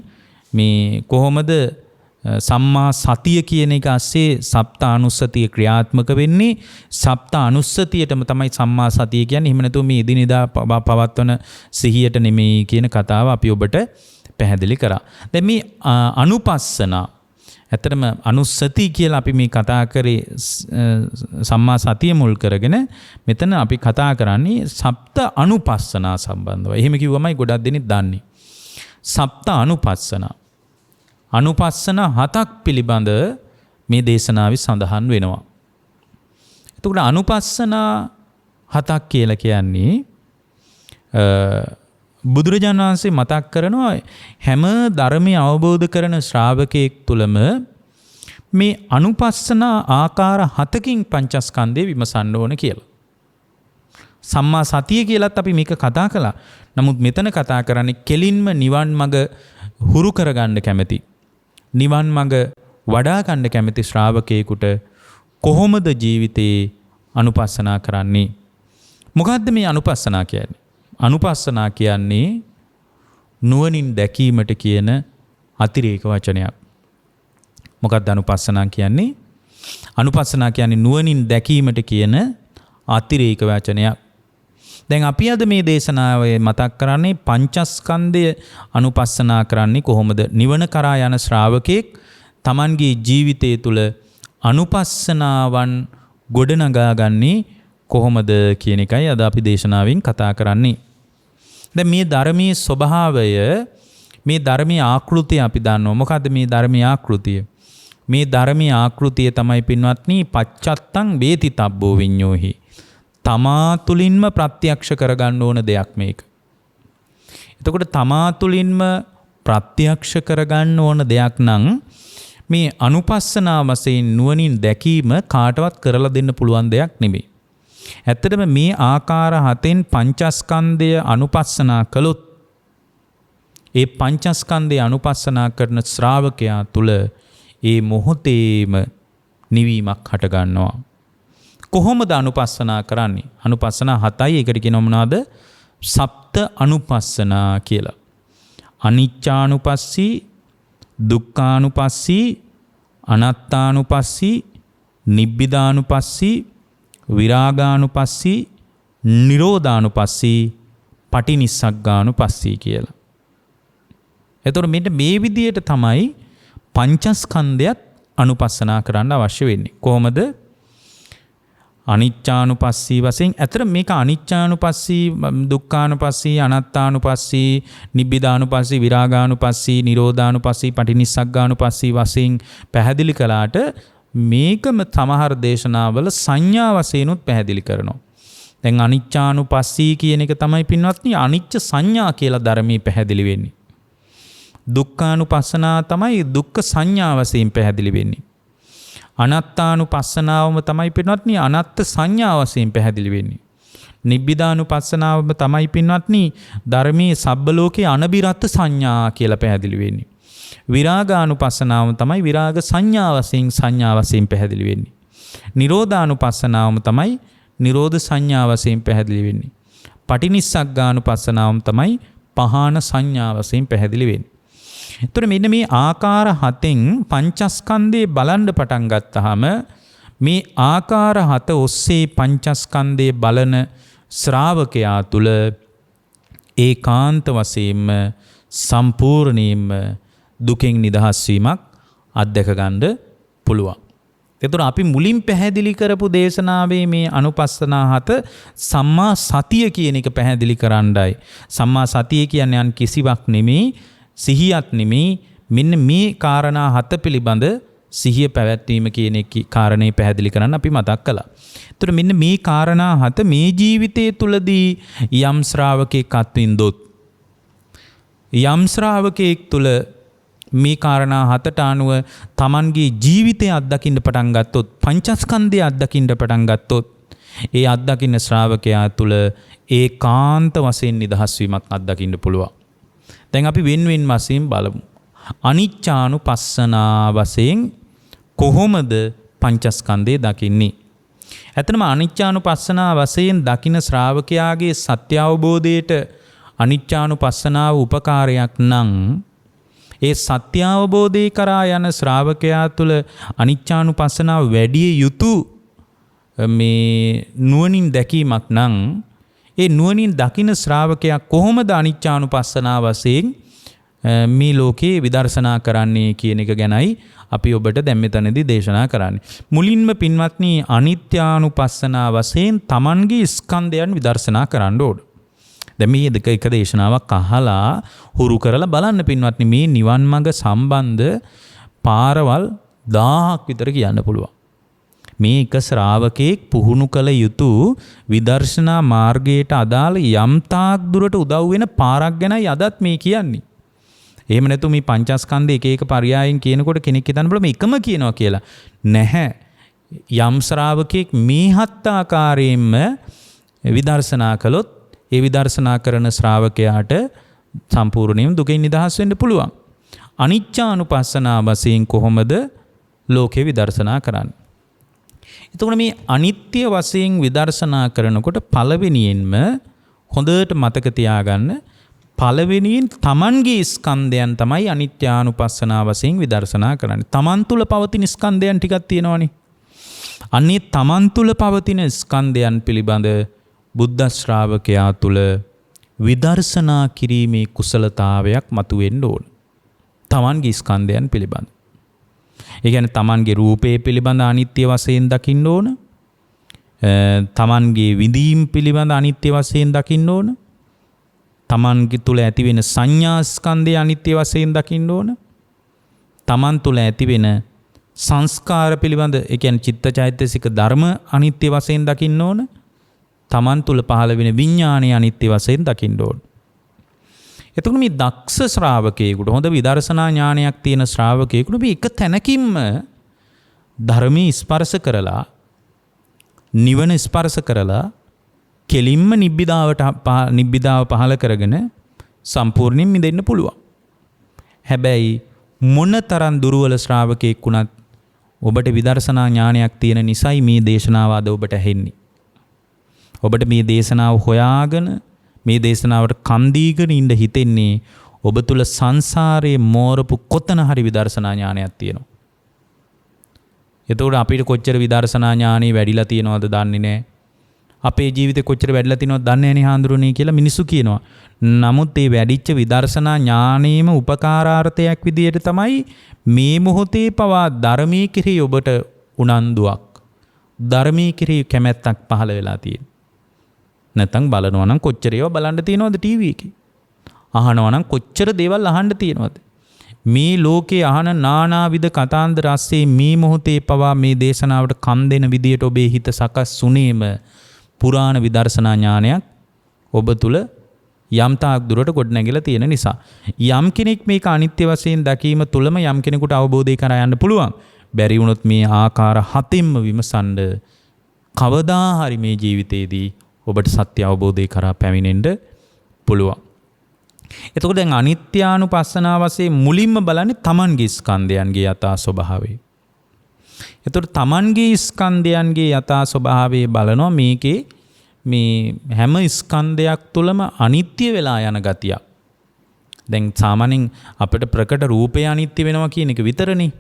මේ කොහොමද සම්මා සතිය කියන එක ASCII සප්ත අනුස්සතිය ක්‍රියාත්මක වෙන්නේ. සප්ත අනුස්සතියටම තමයි සම්මා සතිය කියන්නේ. එහෙම නැතුව මේ එදිනෙදා පවත්වන සිහියට නෙමෙයි කියන කතාව අපි ඔබට පැහැදිලි කරා. දැන් මේ අනුපස්සනා ඇත්තටම අනුස්සති කියලා අපි මේ කතා කරේ සම්මා සතිය මුල් කරගෙන. මෙතන අපි කතා කරන්නේ සප්ත අනුපස්සනා සම්බන්ධව. එහෙම කිව්වමයි ගොඩක් දෙනෙක් දන්නේ. සප්ත අනුපස්සන 7ක් පිළිබඳ මේ දේශනාවේ සඳහන් වෙනවා. එතකොට අනුපස්සන 7ක් කියලා කියන්නේ බුදුරජාණන් වහන්සේ මතක් කරනවා හැම ධර්මය අවබෝධ කරන ශ්‍රාවකයෙක් තුළම මේ අනුපස්සන ආකාර 7කින් පංචස්කන්ධය විමසන්න ඕන කියලා. සම්මා සතිය කියලත් අපි මේක කතා කළා. නමුත් මෙතන කතා කරන්නේ කෙලින්ම නිවන් මඟ හුරු කරගන්න කැමති, නිවන් මඟ වඩා ගන්න කැමති ශ්‍රාවකයෙකුට කොහොමද ජීවිතේ අනුපස්සනා කරන්නේ? මොකද්ද මේ අනුපස්සනා කියන්නේ? අනුපස්සනා කියන්නේ නුවණින් දැකීමට කියන අතිරේක වචනයක්. මොකක්ද අනුපස්සනා කියන්නේ? අනුපස්සනා කියන්නේ නුවණින් දැකීමට කියන අතිරේක වචනයක්. දැන් අපි අද මේ දේශනාවේ මතක් කරන්නේ පංචස්කන්ධය අනුපස්සනා කරන්නේ කොහොමද? නිවන කරා යන ශ්‍රාවකෙක් Tamanගේ ජීවිතය තුළ අනුපස්සනාවන් ගොඩනගා ගන්නේ කොහොමද කියන එකයි අද අපි දේශනාවෙන් කතා කරන්නේ. දැන් මේ ධර්මයේ ස්වභාවය, මේ ධර්මයේ ආකෘතිය අපි දන්නවා. මොකද්ද මේ ධර්මයේ ආකෘතිය? මේ ධර්මයේ ආකෘතිය තමයි පින්වත්නි පච්චත්තං වේතිතබ්බෝ විඤ්ඤෝහි. තමා තුළින්ම ප්‍රත්‍යක්ෂ කරගන්න ඕන දෙයක් මේක. එතකොට තමා තුළින්ම ප්‍රත්‍යක්ෂ කරගන්න ඕන දෙයක් නම් මේ අනුපස්සනා වශයෙන් නුවණින් දැකීම කාටවත් කරලා දෙන්න පුළුවන් දෙයක් නෙමෙයි. ඇත්තටම මේ ආකාර 7න් පංචස්කන්ධය අනුපස්සනා කළොත් ඒ පංචස්කන්ධය අනුපස්සනා කරන ශ්‍රාවකයා තුළ ඒ මොහොතේම නිවීමක් හට ගන්නවා. කොහොමද අනුපස්සනා කරන්නේ? අනුපස්සනා 7යි. ඒකට කියනවා මොනවාද? සප්ත අනුපස්සනා කියලා. අනිච්චානුපස්සී, දුක්ඛානුපස්සී, අනාත්තානුපස්සී, නිබ්බිදානුපස්සී, විරාගානුපස්සී, නිරෝධානුපස්සී, පටිනිස්සග්ගානුපස්සී කියලා. එතකොට මෙන්න මේ විදිහට තමයි පංචස්කන්ධයත් අනුපස්සනා කරන්න අවශ්‍ය වෙන්නේ. කොහොමද? අනිච්චානුපස්සී වශයෙන් ඇතර මේක අනිච්චානුපස්සී දුක්ඛානුපස්සී අනාත්තානුපස්සී නිබ්බිදානුපස්සී විරාගානුපස්සී නිරෝධානුපස්සී පටිනිස්සග්ගානුපස්සී වශයෙන් පැහැදිලි කළාට මේකම සමහර දේශනාවල සංඥා වශයෙන්ුත් පැහැදිලි කරනවා. දැන් අනිච්චානුපස්සී කියන එක තමයි පින්වත්නි අනිච්ච සංඥා කියලා ධර්මයේ පැහැදිලි වෙන්නේ. දුක්ඛානුපස්සනා තමයි දුක්ඛ සංඥා වශයෙන් පැහැදිලි වෙන්නේ. අනාත්තානුපස්සනාවම තමයි පින්වත්නි අනාත්ත සංඥා වශයෙන් පැහැදිලි වෙන්නේ. නිබ්බිදානුපස්සනාවම තමයි පින්වත්නි ධර්මයේ සබ්බ ලෝකේ අනබිරත් සංඥා කියලා පැහැදිලි වෙන්නේ. විරාගානුපස්සනාවම තමයි විරාග සංඥා වශයෙන් පැහැදිලි වෙන්නේ. නිරෝධානුපස්සනාවම තමයි නිරෝධ සංඥා වශයෙන් පැහැදිලි වෙන්නේ. පටිනිස්සග්ගානුපස්සනාවම තමයි පහාන සංඥා වශයෙන් පැහැදිලි වෙන්නේ. එතකොට මෙන්න මේ ආකාර හතෙන් පංචස්කන්ධේ බලන්න පටන් ගත්තාම මේ ආකාර හත ඔස්සේ පංචස්කන්ධේ බලන ශ්‍රාවකයා තුල ඒකාන්ත වශයෙන්ම සම්පූර්ණයෙන්ම දුකෙන් නිදහස් වීමක් අත්දැක ගන්න පුළුවන්. එතකොට අපි මුලින් පැහැදිලි කරපු දේශනාවේ මේ අනුපස්සනා හත සම්මා සතිය කියන එක පැහැදිලි කරන්නයි. සම්මා සතිය කියන්නේ අන් කිසිවක් නෙමෙයි, සිහියක් නෙමෙයි. මෙන්න මේ කාරණා හත පිළිබඳ සිහිය පැවැත්වීම කියන එක කාරණේ පැහැදිලි කරන්න අපි මතක් කළා. එතකොට මෙන්න මේ කාරණා හත මේ ජීවිතයේ තුලදී යම් ශ්‍රාවකෙක් අත්විඳොත් යම් ශ්‍රාවකෙක් තුල මේ කාරණා හතට අනුව Tamanගේ ජීවිතය අත්දකින්න පටන් ගත්තොත් පංචස්කන්ධය අත්දකින්න පටන් ගත්තොත් ඒ අත්දකින්න ශ්‍රාවකයා තුල ඒකාන්ත වශයෙන් නිදහස් වීමක් අත්දකින්න පුළුවන්. දැන් අපි වෙන වශයෙන් බලමු. අනිච්චානුපස්සනා වශයෙන් කොහොමද පංචස්කන්ධය දකින්නේ? ඇත්තටම අනිච්චානුපස්සනා වශයෙන් දකින්න ශ්‍රාවකයාගේ සත්‍ය අවබෝධයට අනිච්චානුපස්සනාව උපකාරයක් නම් ඒ සත්‍ය අවබෝධය කරා යන ශ්‍රාවකයා තුළ අනිච්චානුපස්සනාව වැඩි යුතු මේ නුවණින් දැකීමක් නම් ඒ නුවණින් දකින ශ්‍රාවකයා කොහොමද අනිච්චානුපස්සනාව වශයෙන් මේ ලෝකේ විදර්ශනා කරන්නේ කියන එක ගැනයි අපි ඔබට දැන් මෙතනදී දේශනා කරන්නේ. මුලින්ම පින්වත්නි අනිත්‍යානුපස්සනාව වශයෙන් Tamanගේ ස්කන්ධයන් විදර්ශනා කරන්න ඕන. දැන් මේ දෙක එක දේශනාවක් අහලා හුරු කරලා බලන්න පින්වත්නි මේ නිවන් මඟ සම්බන්ධ පාරවල් 1000ක් විතර කියන්න පුළුවන්. මේ එක ශ්‍රාවකෙක් පුහුණු කළ යුතු විදර්ශනා මාර්ගයට අදාළ යම් තාක් දුරට උදව් වෙන පාරක් ගැනයි අදත් මේ කියන්නේ. එහෙම නැතු මේ පංචස්කන්ධ එක එක පරයයන් කියනකොට කෙනෙක් හිතන්න බල මේකම කියනවා කියලා. නැහැ. යම් ශ්‍රාවකෙක් මේ හත් ආකාරයෙන්ම විදර්ශනා කළොත් ඒ විදර්ශනා කරන ශ්‍රාවකයාට සම්පූර්ණයෙන්ම දුකෙන් නිදහස් වෙන්න පුළුවන්. අනිච්චානුපස්සනා වශයෙන් කොහොමද ලෝකේ විදර්ශනා කරන්නේ? එතකොට මේ අනිත්‍ය වශයෙන් විදර්ශනා කරනකොට පළවෙනියෙන්ම හොඳට මතක තියාගන්න පළවෙනියෙන් Tamanගේ ස්කන්ධයන් තමයි අනිත්‍යානුපස්සනා වශයෙන් විදර්ශනා කරන්නේ. Taman තුල පවතින ස්කන්ධයන් ටිකක් තියෙනවනේ. අන්නේ Taman තුල පවතින ස්කන්ධයන් පිළිබඳ බුද්ධ ශ්‍රාවකයා තුල විදර්ශනා කිරීමේ කුසලතාවයක් මතුවෙන්න ඕන. Tamanගේ ස්කන්ධයන් පිළිබඳ. ඒ කියන්නේ Tamanගේ රූපේ පිළිබඳ අනිත්‍ය වශයෙන් දකින්න ඕන. Tamanගේ විඳීම් පිළිබඳ අනිත්‍ය වශයෙන් දකින්න ඕන. Tamanගේ තුල ඇතිවෙන සංඥා ස්කන්ධය අනිත්‍ය වශයෙන් දකින්න ඕන. Taman තුල ඇතිවෙන සංස්කාර පිළිබඳ ඒ කියන්නේ චිත්තචෛතසික ධර්ම අනිත්‍ය වශයෙන් දකින්න ඕන. Taman තුල පහළ වෙන විඥානය අනිත්‍ය වශයෙන් දකින්න ඕන. එතකොට මේ දක්ෂ ශ්‍රාවකයෙකුට හොඳ විදර්ශනා ඥානයක් තියෙන ශ්‍රාවකයෙකුට මේ එක තැනකින්ම ධර්මී ස්පර්ශ කරලා නිවන ස්පර්ශ කරලා කෙලින්ම නිබ්බිදාව පහළ කරගෙන සම්පූර්ණයෙන් මිදෙන්න පුළුවන්. හැබැයි මොනතරම් දුර්වල ශ්‍රාවකයෙක් වුණත් ඔබට විදර්ශනා ඥානයක් තියෙන නිසයි මේ දේශනාව අද ඔබට ඇහෙන්නේ. ඔබට මේ දේශනාව හොයාගෙන මේ දේශනාවට කන් දීගෙන ඉඳ හිතෙන්නේ ඔබ තුල සංසාරයේ මෝරපු කොතන හරි විදර්ශනා ඥානයක් තියෙනවා. එතකොට අපිට කොච්චර විදර්ශනා ඥානෙ වැඩිලා තියෙනවද දන්නේ නැහැ. අපේ ජීවිතේ කොච්චර වැඩිලා තියෙනවද දන්නේ නැහැ නේ හාඳුරුනේ කියලා මිනිස්සු කියනවා. නමුත් මේ වැඩිච්ච විදර්ශනා ඥානෙම උපකාරාර්ථයක් විදියට තමයි මේ මොහොතේ පවා ධර්මයේ කෙරෙහි ඔබට උනන්දුවක් ධර්මයේ කෙරෙහි කැමැත්තක් පහළ වෙලා තියෙන්නේ. නැත්නම් බලනවා නම් කොච්චර ඒවා බලන්න තියෙනවද ටීවී එකේ? අහනවා නම් කොච්චර දේවල් අහන්න තියෙනවද? මේ ලෝකේ අහන නානාවිද කතාන්දර ASCII මේ මොහොතේ පවා මේ දේශනාවට කන් දෙන විදියට ඔබේ හිත සකස් සුනේම පුරාණ විදර්ශනා ඥානයක් ඔබ තුල යම් තාක් දුරට ගොඩනැගිලා තියෙන නිසා. යම් කෙනෙක් මේක අනිත්‍ය වශයෙන් දැකීම තුළම යම් කෙනෙකුට අවබෝධය කරා යන්න පුළුවන්. බැරි වුණොත් මේ ආකාර හතෙන්ම විමසන්න කවදා හරි මේ ජීවිතේදී ඔබට සත්‍ය අවබෝධය කරා පැමිණෙන්න පුළුවන්. එතකොට දැන් අනිත්‍යානුපස්සනාව වශයෙන් මුලින්ම බලන්නේ තමන්ගේ ස්කන්ධයන්ගේ යථා ස්වභාවය. එතකොට තමන්ගේ ස්කන්ධයන්ගේ යථා ස්වභාවය බලනවා මේකේ මේ හැම ස්කන්ධයක් තුළම අනිත්‍ය වෙලා යන ගතියක්. දැන් සාමාන්‍යයෙන් අපිට ප්‍රකට රූපය අනිත්‍ය වෙනවා කියන එක විතරනේ.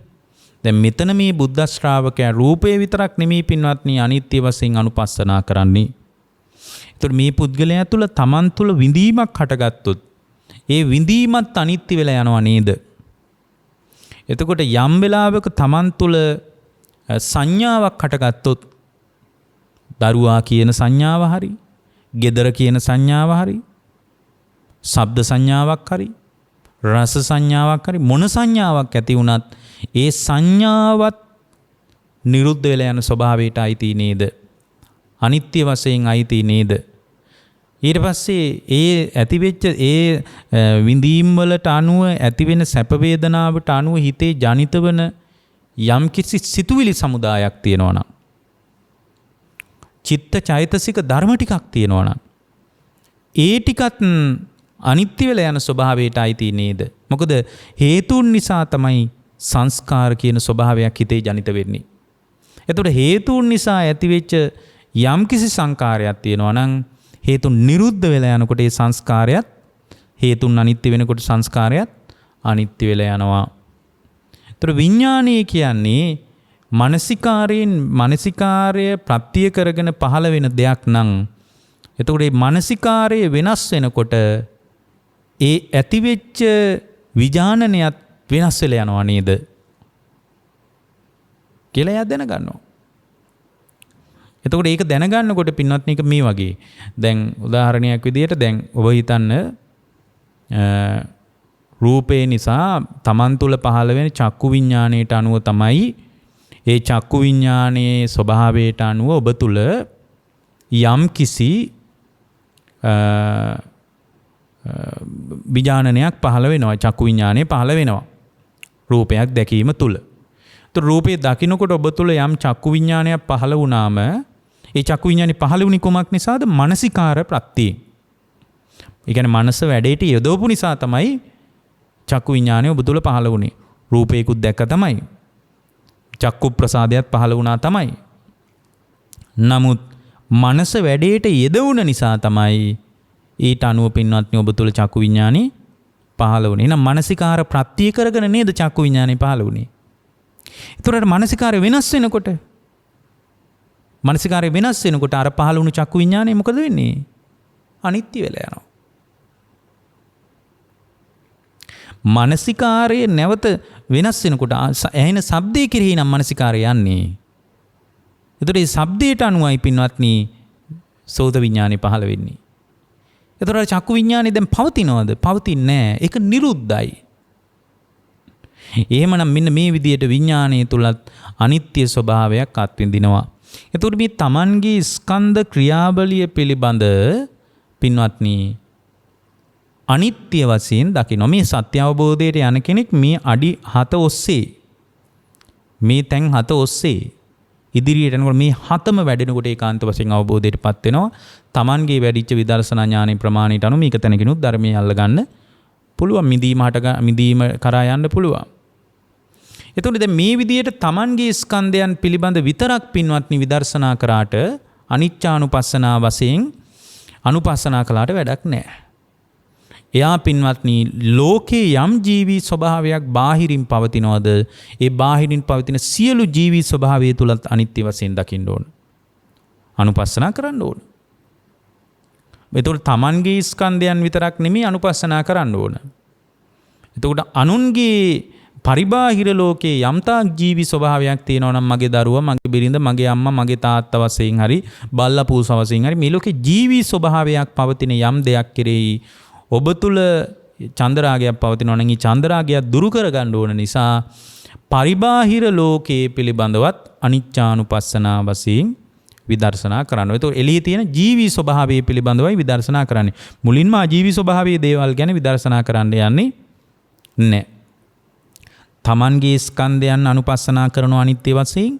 දැන් මෙතන මේ බුද්ධ ශ්‍රාවකයා රූපය විතරක් නෙමෙයි පින්වත්නි අනිත්‍ය වශයෙන් අනුපස්සනා කරන්නේ. එතකොට මේ පුද්ගලයා තුළ තමන් තුළ විඳීමක් හටගත්තොත් ඒ විඳීමත් අනිත්‍ය වෙලා යනවා නේද? එතකොට යම් වෙලාවක තමන් තුළ සංඥාවක් හටගත්තොත් දරුවා කියන සංඥාව හරි, ගෙදර කියන සංඥාව හරි, ශබ්ද සංඥාවක් හරි, රස සංඥාවක් හරි මොන සංඥාවක් ඇති වුණත් ඒ සංඥාවත් නිරුද්ධ වෙලා යන ස්වභාවයට අයිති නේද? අනිත්‍ය වශයෙන් අයිති නේද? ඊට පස්සේ ඒ ඇතිවෙච්ච ඒ විඳීම් වලට අනුව ඇතිවෙන සැප වේදනාවට අනුව හිතේ ජනිත වන යම් කිසි සිතුවිලි සමුදායක් තියෙනවා නම්, චිත්ත චෛතසික ධර්ම ටිකක් තියෙනවා නම් ඒ ටිකත් අනිත්‍ය වෙලා යන ස්වභාවයට අයිති නේද? මොකද හේතුන් නිසා තමයි සංස්කාර කියන ස්වභාවයක් හිතේ ජනිත වෙන්නේ. එතකොට හේතුන් නිසා ඇතිවෙච්ච යම් කිසි සංකාරයක් තියෙනවා නම් හේතුන් නිරුද්ධ වෙලා යනකොට ඒ සංස්කාරයත් හේතුන් අනිත්‍ය වෙනකොට සංස්කාරයත් අනිත්‍ය වෙලා යනවා. ඒතර විඥානය කියන්නේ මානසිකාරය ප්‍රත්‍ය කරගෙන පහළ වෙන දෙයක් නම් එතකොට මේ මානසිකාරය වෙනස් වෙනකොට ඒ ඇතිවෙච්ච විඥානනයත් වෙනස් වෙලා යනවා නේද කියලා එයා දැනගන්නවා. එතකොට ඒක දැනගන්නකොට පින්වත්නි එක මේ වගේ. දැන් උදාහරණයක් විදිහට දැන් ඔබ හිතන්න රූපේ නිසා තමන් තුළ පහළ වෙන චක්කු විඥාණයට අනුව තමයි ඒ චක්කු විඥානයේ ස්වභාවයට අනුව ඔබ තුළ යම් කිසි විඥානනයක් පහළ වෙනවා. චක්කු විඥානය පහළ වෙනවා රූපයක් දැකීම තුළ. તો රූපේ දකින්නකොට ඔබ තුළ යම් චක්කු විඥානයක් පහළ වුණාම ඒ චක්කු විඥානේ පහළ වුණේ කොමක් නිසාද? මානසිකාර ප්‍රත්‍යයෙන්. ඒ කියන්නේ මනස වැඩේට යොදවපු නිසා තමයි චක්කු විඥානය ඔබ තුළ පහළ වුණේ. රූපේකුත් දැක්ක තමයි. චක්කු ප්‍රසාදයක් පහළ වුණා තමයි. නමුත් මනස වැඩේට යෙදුණ නිසා තමයි ඊට අනුව පින්වත්නි ඔබ තුළ චක්කු විඥානේ පහළ වුණේ. එහෙනම් මානසිකාර ප්‍රත්‍ය කරගෙන නේද චක්කු විඥානේ පහළ වුණේ. ඒතරට මානසිකාරය වෙනස් වෙනකොට අර පහළ වුණු චක්කු විඥානේ මොකද වෙන්නේ? අනිත්‍ය වෙලා යනවා. මානසිකාරය නැවත වෙනස් වෙනකොට ඇහෙන ශබ්දයේ කෙරෙහි නම් මානසිකාරය යන්නේ. ඒතර ඒ ශබ්දයට අනුවයි පින්වත්නි සෝත විඥානේ පහළ වෙන්නේ. ඒතර චක්කු විඥානේ දැන් පවතිනවද? පවතින්නේ නැහැ. ඒක නිරුද්ධයි. එහෙමනම් මෙන්න මේ විදියට විඥානයේ තුලත් අනිත්‍ය ස්වභාවයක් අත්විඳිනවා. එතකොට මේ තමන්ගේ ස්කන්ධ ක්‍රියාවලිය පිළිබඳ පින්වත්නි අනිත්‍ය වශයෙන් දකිනවා. මේ සත්‍ය අවබෝධයට යන කෙනෙක් මේ අඩි 7 ඔස්සේ මේ තැන් 7 ඔස්සේ ඉදිරියට යනකොට මේ 7ම වැඩෙනකොට ඒකාන්ත වශයෙන් අවබෝධයටපත් වෙනවා. තමන්ගේ වැඩිච්ච විදර්ශනා ඥානෙ ප්‍රමාණයට අනුව මේක තැනකිනුත් ධර්මයේ අල්ලගන්න පුළුවන්. මිදීම කරා යන්න පුළුවන්. එතකොට දැන් මේ විදියට තමන්ගේ ස්කන්ධයන් පිළිබඳ විතරක් පින්වත්නි විදර්ශනා කරාට අනිච්චානුපස්සනා වශයෙන් අනුපස්සනා කළාට වැඩක් නැහැ. එයා පින්වත්නි ලෝකේ යම් ජීවී ස්වභාවයක් බාහිරින් පවතිනවද ඒ බාහිරින් පවතින සියලු ජීවී ස්වභාවය තුලත් අනිත්‍ය වශයෙන් දකින්න ඕන. අනුපස්සනා කරන්න ඕන. එතකොට තමන්ගේ ස්කන්ධයන් විතරක් නෙමෙයි අනුපස්සනා කරන්න ඕන. එතකොට අනුන්ගේ පරිබාහිර ලෝකයේ යම්තාක් ජීවි ස්වභාවයක් තියෙනවා නම් මගේ දරුවා, මගේ බිරිඳ, මගේ අම්මා, මගේ තාත්තා වශයෙන් හරි, බල්ලා පූසා වශයෙන් හරි මේ ලෝකේ ජීවි ස්වභාවයක් පවතින යම් දෙයක් කෙරෙහි ඔබ තුල චන්දරාගයක් පවතිනවා නම් ඒ චන්දරාගය දුරු කරගන්න ඕන නිසා පරිබාහිර ලෝකයේ පිළිබඳවත් අනිච්චානුපස්සනා වශයෙන් විදර්ශනා කරන්න. ඒතකොට එළියේ තියෙන ජීවි ස්වභාවය පිළිබඳවයි විදර්ශනා කරන්නේ. මුලින්ම ආජීවි ස්වභාවයේ දේවල් ගැන විදර්ශනා කරන්න යන්නේ නැහැ. තමන්ගේ ස්කන්ධයන් අනුපස්සනා කරන අනිත්‍ය වශයෙන්,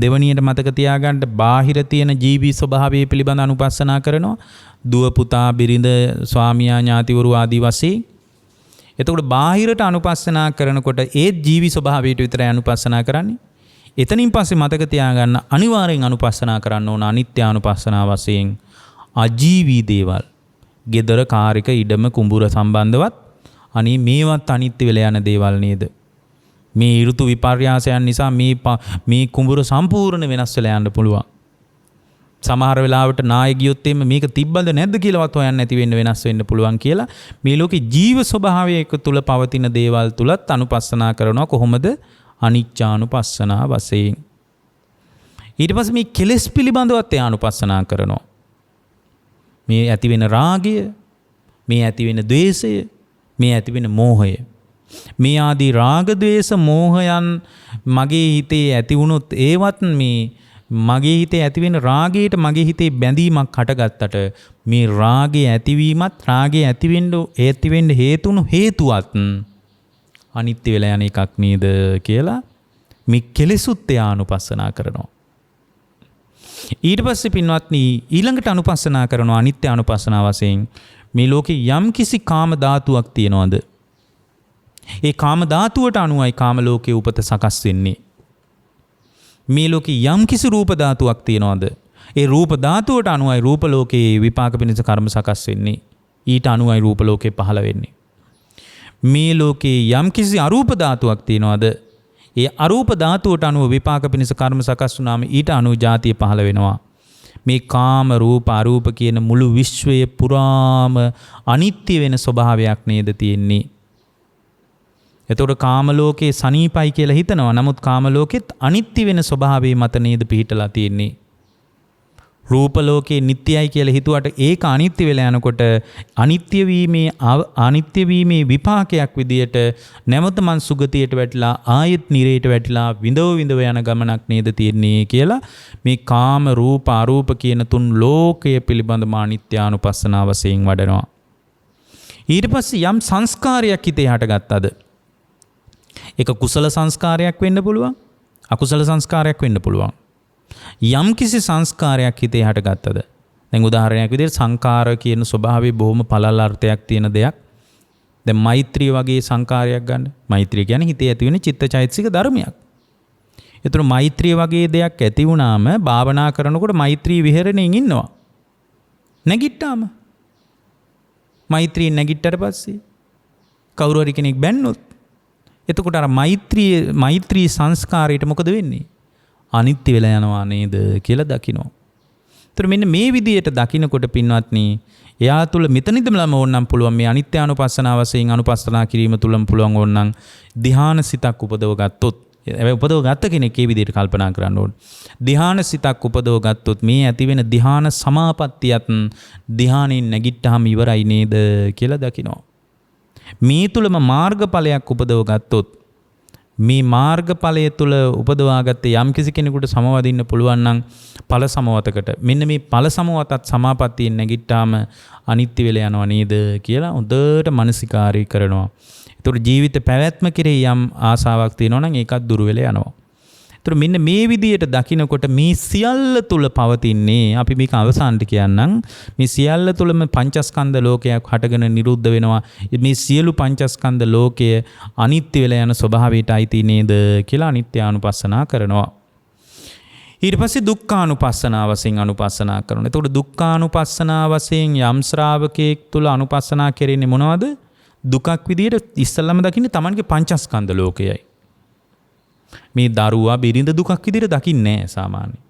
දෙවනියට මතක තියාගන්න බාහිර තියෙන ජීවි ස්වභාවය පිළිබඳ අනුපස්සනා කරනවා. දුව පුතා බිරිඳ ස්වාමියා ඥාතිවරු ආදී වශයෙන්. එතකොට බාහිරට අනුපස්සනා කරනකොට ඒ ජීවි ස්වභාවයට විතරයි අනුපස්සනා කරන්නේ. එතනින් පස්සේ මතක තියාගන්න අනිවාර්යෙන් අනුපස්සනා කරන්න ඕන අනිත්‍ය අනුපස්සනා වශයෙන් අජීවී දේවල්. gedara කාරික ඉඩම කුඹුර සම්බන්ධවත් අනේ මේවත් අනිත්‍ය වෙලා යන දේවල් නේද? මේ ඍතු විපර්යාසයන් නිසා මේ කුඹුර සම්පූර්ණ වෙනස් වෙලා යන්න පුළුවන්. සමහර වෙලාවට නාය ගියොත් එimhe මේක තිබ්බද නැද්ද කියලාවත් හොයන්න නැති වෙන්න වෙනස් වෙන්න පුළුවන් කියලා මේ ලෝකේ ජීව ස්වභාවයක තුල පවතින දේවල් තුලත් අනුපස්සනා කරනවා. කොහොමද? අනිච්චානුපස්සනා වශයෙන්. ඊට පස්සේ මේ කෙලෙස් පිළිබඳවත් අනුපස්සනා කරනවා. මේ ඇති වෙන රාගය, මේ ඇති වෙන ද්වේෂය, මේ ඇති වෙන මෝහය. මේ ආදී රාග ද්වේෂ මෝහයන් මගේ හිතේ ඇති වුණොත් ඒවත් මේ මගේ හිතේ ඇති වෙන රාගයට මගේ හිතේ බැඳීමක් හටගත්තට මේ රාගය ඇතිවීමත් රාගය ඇති වෙන්න හේතුණු හේතුවත් අනිත්‍ය වෙලා යන එකක් නේද කියලා මේ කෙලෙසුත් අනුපස්සනා කරනවා. ඊට පස්සේ පින්වත්නි ඊළඟට අනුපස්සනා කරනවා අනිත්‍ය අනුපස්සනා වශයෙන් මේ ලෝකේ යම් කිසි කාම ධාතුවක් තියනවාද? ඒ කාම ධාතුවට අනුවයි කාම ලෝකයේ උපත සකස් වෙන්නේ. මේ ලෝකේ යම් කිසි රූප ධාතුවක් තියනවාද? ඒ රූප ධාතුවට අනුවයි රූප ලෝකයේ විපාක පිණිස කර්ම සකස් වෙන්නේ. ඊට අනුවයි රූප ලෝකේ පහළ වෙන්නේ. මේ ලෝකේ යම් කිසි අරූප ධාතුවක් තියනවාද? ඒ අරූප ධාතුවට අනුව විපාක පිණිස කර්ම සකස් වුණාම ඊට අනුව ජාතිය පහළ වෙනවා. මේ කාම රූප අරූප කියන මුළු විශ්වය පුරාම අනිත්‍ය වෙන ස්වභාවයක් නේද තියෙන්නේ. එතකොට කාම ලෝකේ සනීපයි කියලා හිතනවා. නමුත් කාම ලෝකෙත් අනිත්‍ය වෙන ස්වභාවය මත නේද පිහිටලා තියෙන්නේ. රූප ලෝකේ නිට්ටයයි කියලා හිතුවට ඒක අනිත්‍ය වෙලා යනකොට අනිත්‍ය වීමේ විපාකයක් විදියට නැවත මං සුගතියට වැටිලා ආයෙත් නිරේට වැටිලා විඳව යන ගමනක් නේද තියෙන්නේ කියලා මේ කාම රූප අරූප කියන තුන් ලෝකය පිළිබඳව අනිත්‍යානුපස්සනාව වශයෙන් වඩනවා. ඊට පස්සේ යම් සංස්කාරයක් හිතේ හටගත්තද ඒක කුසල සංස්කාරයක් වෙන්න පුළුවන්, අකුසල සංස්කාරයක් වෙන්න පුළුවන්. යම් කිසි සංස්කාරයක් හිතේ හටගත්තද, දැන් උදාහරණයක් විදිහට සංකාර කියන ස්වභාවයේ බොහොම පළල් අර්ථයක් තියෙන දෙයක්. දැන් මෛත්‍රිය වගේ සංකාරයක් ගන්න. මෛත්‍රිය කියන්නේ හිතේ ඇති වෙන චිත්තචෛතසික ධර්මයක්. ඒතර මෛත්‍රිය වගේ දෙයක් ඇති වුණාම භාවනා කරනකොට මෛත්‍රී විහෙරණයෙන් ඉන්නවා. නැගිට්ටාම මෛත්‍රිය නැගිට්ටට පස්සේ කවුරු හරි කෙනෙක් බැන්නොත් එතකොට අර මෛත්‍රී සංස්කාරයට මොකද වෙන්නේ? අනිත්‍ය වෙලා යනවා නේද කියලා දකිනවා. ඒතර මෙන්න මේ විදියට දකිනකොට පින්වත්නි, එයා තුල මෙතනදිම ඕනනම් පුළුවන් මේ අනිත්‍යානුපස්සනාව වශයෙන් අනුපස්සනා කිරීම තුලම පුළුවන් ඕනනම් ධ්‍යාන සිතක් උපදව ගත්තොත්, උපදව ගත්ත කෙනෙක් මේ විදියට කල්පනා කරන්න ඕන. ධ්‍යාන සිතක් උපදව ගත්තොත් මේ ඇති වෙන ධ්‍යාන සමාපත්තියත් ධ්‍යානෙන් නැගිට්ටාම ඉවරයි නේද කියලා දකිනවා. මේ තුලම මාර්ගඵලයක් උපදව ගත්තොත් මේ මාර්ගඵලය තුල උපදවාගත්තේ යම් කිසි කෙනෙකුට සමවදින්න පුළුවන් නම් ඵල සමවතකට මෙන්න මේ ඵල සමවතත් සමාපත්තියෙන් නැගිට්ටාම අනිත්‍ය වෙලා යනවා නේද කියලා හොඳට මනසිකාරී කරනවා. ඒතකොට ජීවිත පැවැත්ම කෙරෙහි යම් ආසාවක් තියෙනවා නම් ඒකත් දුර වෙලා යනවා. ඒතකොට මෙන්න මේ විදියට දකිනකොට මේ සියල්ල තුල පවතින්නේ, අපි මේක අවසානට කියන්නම්, මේ සියල්ල තුලම පංචස්කන්ධ ලෝකයක් හටගෙන නිරුද්ධ වෙනවා. මේ සියලු පංචස්කන්ධ ලෝකය අනිත්‍ය වෙලා යන ස්වභාවයට අයිති නේද කියලා අනිත්‍යානුපස්සනා කරනවා. ඊට පස්සේ දුක්ඛානුපස්සනා වශයෙන් අනුපස්සනා කරනවා. එතකොට දුක්ඛානුපස්සනා වශයෙන් යම් ශ්‍රාවකයෙක් තුල අනුපස්සනා කෙරෙන්නේ මොනවද? දුකක් විදියට ඉස්සල්ලාම දකින්නේ Tamanගේ පංචස්කන්ධ ලෝකයයි. මේ දරුවා බිරිඳ දුකක් විදියට දකින්නේ නැහැ සාමාන්‍යයෙන්.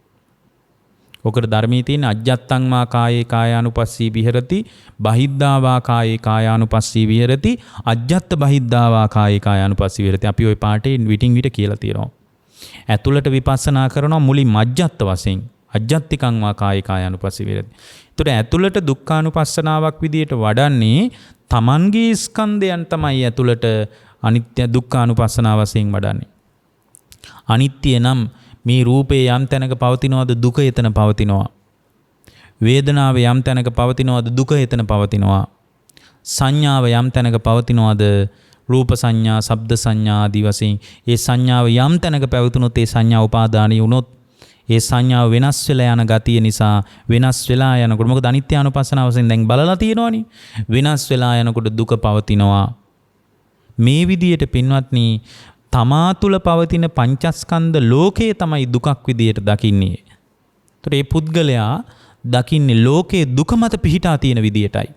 ඔකට ධර්මයේ තියෙන අජ්ජත්තං වා කායේ කායානුපස්සී විහෙරති බහිද්ධා වා කායේ කායානුපස්සී විහෙරති අජ්ජත්ත බහිද්ධා වා කායේ කායානුපස්සී විහෙරති. අපි ওই පාඩේ විටින් විට කියලා තියෙනවා. ඇතුළට විපස්සනා කරනවා මුලින් මජ්ජත්ත වශයෙන් අජ්ජත්තිකං වා කායේ කායානුපස්සී විහෙරති. ඒතර ඇතුළට දුක්ඛානුපස්සනාවක් විදියට වඩන්නේ තමන්ගේ ස්කන්ධයන් තමයි ඇතුළට අනිත්‍ය දුක්ඛානුපස්සනාව වශයෙන් වඩන්නේ. අනිත්‍ය නම් මේ රූපේ යම් තැනක පවතිනවද දුක එතන පවතිනවා. වේදනාව යම් තැනක පවතිනවද දුක එතන පවතිනවා. සංඥාව යම් තැනක පවතිනවද රූප සංඥා, ශබ්ද සංඥා ආදී වශයෙන් ඒ සංඥාව යම් තැනක පැවතුනොත් ඒ සංඥා උපාදානිය වුණොත් ඒ සංඥාව වෙනස් වෙලා යන ගතිය නිසා වෙනස් වෙලා යනකොට මොකද අනිත්‍යානුපස්සනාව වශයෙන් දැන් බලලා තියෙනවනේ. වෙනස් වෙලා යනකොට දුක පවතිනවා. මේ විදියට පින්වත්නි තමා තුළ පවතින පංචස්කන්ධ ලෝකයේ තමයි දුකක් විදියට දකින්නේ. ඒතර මේ පුද්ගලයා දකින්නේ ලෝකයේ දුක මත පිහිටා තියෙන විදියටයි.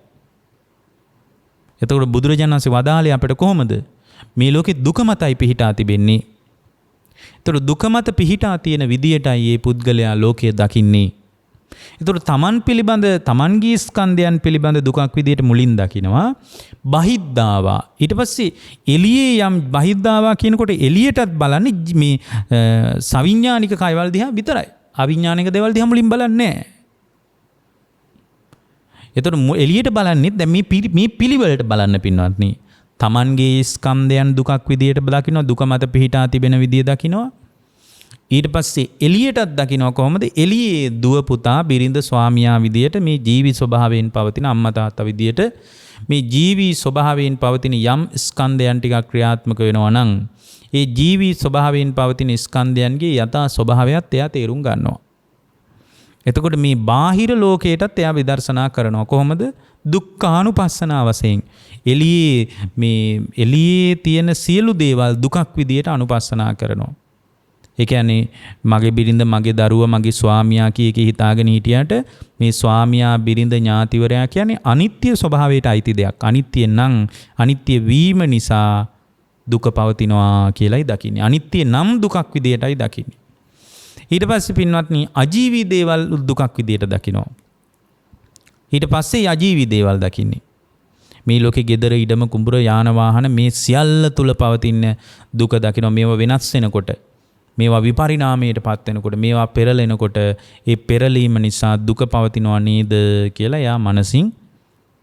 එතකොට බුදුරජාණන් වහන්සේ වදාළේ අපිට කොහොමද? මේ ලෝකේ දුක මතයි පිහිටා තිබෙන්නේ. එතකොට දුක මත පිහිටා තියෙන විදියටයි මේ පුද්ගලයා ලෝකය දකින්නේ. එතකොට තමන් පිළිබඳ තමන්ගේ ස්කන්ධයන් පිළිබඳ දුකක් විදියට මුලින් දකිනවා. බහිද්ධාවා ඊට පස්සේ එළියේ යම් බහිද්ධාවා කියනකොට එළියටත් බලන්නේ මේ සවිඥානික කයවල දිහා විතරයි. අවිඥානික දේවල් දිහා මුලින් බලන්නේ නැහැ. එතකොට එළියට බලන්නේ දැන් මේ පිළිවෙලට බලන්න පින්වත්නි. තමන්ගේ ස්කන්ධයන් දුකක් විදියට දකිනවා, දුක මත පිහිටා තිබෙන විදිය දකිනවා. ඊට පස්සේ එළියටත් දකිනවා කොහොමද? එළියේ දුව පුතා බිරිඳ ස්වාමියා විදියට මේ ජීවි ස්වභාවයෙන් පවතින අම්මා තාත්තා විදියට මේ ජීවි ස්වභාවයෙන් පවතින යම් ස්කන්ධයන් ටිකක් ක්‍රියාත්මක වෙනවා නම් ඒ ජීවි ස්වභාවයෙන් පවතින ස්කන්ධයන්ගේ යථා ස්වභාවයත් එයා තේරුම් ගන්නවා. එතකොට මේ බාහිර ලෝකයටත් එයා විදර්ශනා කරනවා. කොහොමද? දුක්ඛානුපස්සනාව වශයෙන් එළියේ තියෙන සියලු දේවල් දුකක් විදියට අනුපස්සනා කරනවා. ඒ කියන්නේ මගේ බිරිඳ, මගේ දරුවා, මගේ ස්වාමියා කී හිතාගෙන හිටියට මේ ස්වාමියා, බිරිඳ, ඥාතිවරයා කියන්නේ අනිත්‍ය ස්වභාවයට අයිති දෙයක්. අනිත්‍ය නම් අනිත්‍ය වීම නිසා දුක පවතිනවා කියලායි දකින්නේ. අනිත්‍ය නම් දුකක් විදියටයි දකින්නේ. ඊට පස්සේ පින්වත්නි අජීවී දේවල් දුකක් විදියට දකිනවා. ඊට පස්සේ අජීවී දේවල් දකින්නේ. මේ ලෝකේ gedara idama kumbura යාන වාහන මේ සියල්ල තුල පවතින දුක දකිනවා. මේවා වෙනස් වෙනකොට, මේවා විපරිණාමයට පත් වෙනකොට, මේවා පෙරලෙනකොට ඒ පෙරලීම නිසා දුක පවතිනවා නේද කියලා යා මනසින්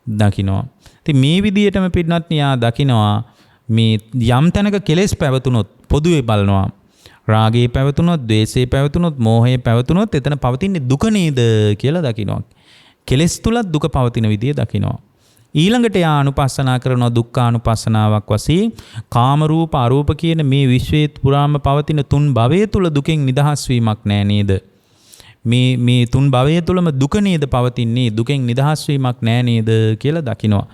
දකිනවා. ඉතින් මේ විදියටම පින්වත්නි යා දකිනවා මේ යම් තැනක කෙලෙස් පැවතුනොත් පොදුවේ බලනවා. රාගයේ පැවතුනොත්, ද්වේෂයේ පැවතුනොත්, මෝහයේ පැවතුනොත් එතන පවතින්නේ දුක නේද කියලා දකිනවා. කෙලෙස් තුලත් දුක පවතින විදිය දකිනවා. ඊළඟට යා අනුපස්සනා කරනවා දුක්ඛානුපස්සනාවක් වශයෙන් කාම රූප අරූප කියන මේ විශ්වයේ පුරාම පවතින තුන් භවයේ තුල දුකෙන් නිදහස් වීමක් නෑ නේද? මේ තුන් භවයේ තුලම දුක නේද පවතින්නේ? දුකෙන් නිදහස් වීමක් නෑ නේද කියලා දකිනවා.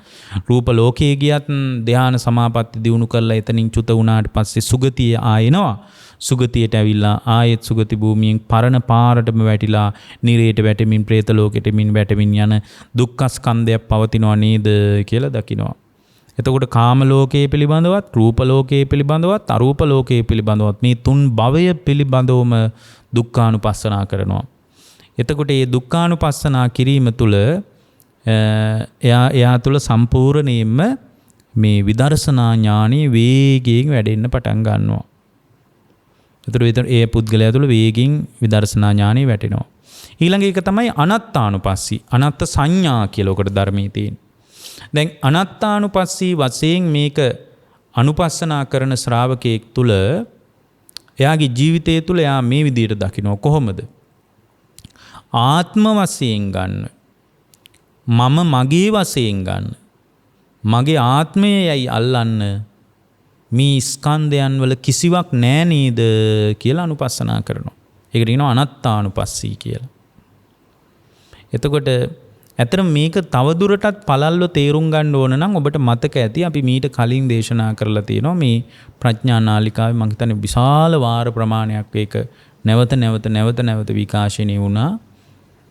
රූප ලෝකයේ ගියත් ධ්‍යාන සමාපatti දිනු කරලා එතනින් චුත වුණාට පස්සේ සුගතිය ආයෙනවා. සුගතියට ඇවිල්ලා ආයෙත් සුගති භූමියෙන් පරණ පාරටම වැටිලා නිරේට වැටෙමින් പ്രേත ලෝකෙට වැටෙමින් යන දුක්ඛ ස්කන්ධයක් පවතිනවා නේද කියලා දකිනවා. එතකොට කාම ලෝකයේ පිළිබඳවත්, රූප ලෝකයේ පිළිබඳවත්, අරූප ලෝකයේ පිළිබඳවත් මේ තුන් භවය පිළිබඳවම දුක්ඛානුපස්සනා කරනවා. එතකොට මේ දුක්ඛානුපස්සනා කිරීම තුළ එයා තුළ සම්පූර්ණයෙන්ම මේ විදර්ශනා ඥානෙ වේගයෙන් වැඩෙන්න පටන් ගන්නවා. එතකොට ඒ පුද්ගලයා තුළ වේගින් විදර්ශනා ඥානෙ වැටෙනවා. ඊළඟ එක තමයි අනත්තානුපස්සී. අනත්ත් සංඥා කියලා ඔකට ධර්මයේ තියෙන. දැන් අනත්තානුපස්සී වශයෙන් මේක අනුපස්සනා කරන ශ්‍රාවකයෙක් තුළ එයාගේ ජීවිතය තුළ එයා මේ විදිහට දකිනවා. කොහොමද? ආත්ම වශයෙන් ගන්න. මම මගේ වශයෙන් ගන්න. මගේ ආත්මයයි අල්ලන්න. මේ ස්කන්ධයන් වල කිසිවක් නෑ නේද කියලා අනුපස්සනා කරනවා. ඒකට කියනවා අනත්තානුපස්සී කියලා. එතකොට ඇත්තටම මේක තවදුරටත් පළල්ව තේරුම් ගන්න ඕන නම් ඔබට මතක ඇති අපි මීට කලින් දේශනා කරලා තියෙනවා මේ ප්‍රඥා නාලිකාවේ මම හිතන්නේ විශාල වාර ප්‍රමාණයක් ඒක නැවත විකාශනය වුණා.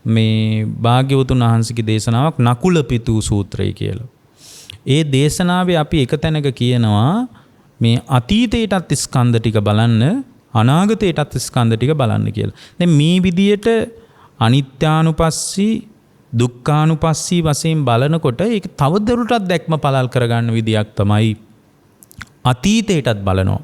මේ භාග්‍යවතුන් වහන්සේගේ දේශනාවක් නකුල පිතූ සූත්‍රය කියලා. ඒ දේශනාවේ අපි එක තැනක කියනවා මේ අතීතයටත් ස්කන්ධ ටික බලන්න, අනාගතයටත් ස්කන්ධ ටික බලන්න කියලා. දැන් මේ විදියට අනිත්‍යානුපස්සී දුක්ඛානුපස්සී වශයෙන් බලනකොට ඒක තවදුරටත් දැක්ම පළල් කරගන්න විදියක් තමයි අතීතයටත් බලනවා.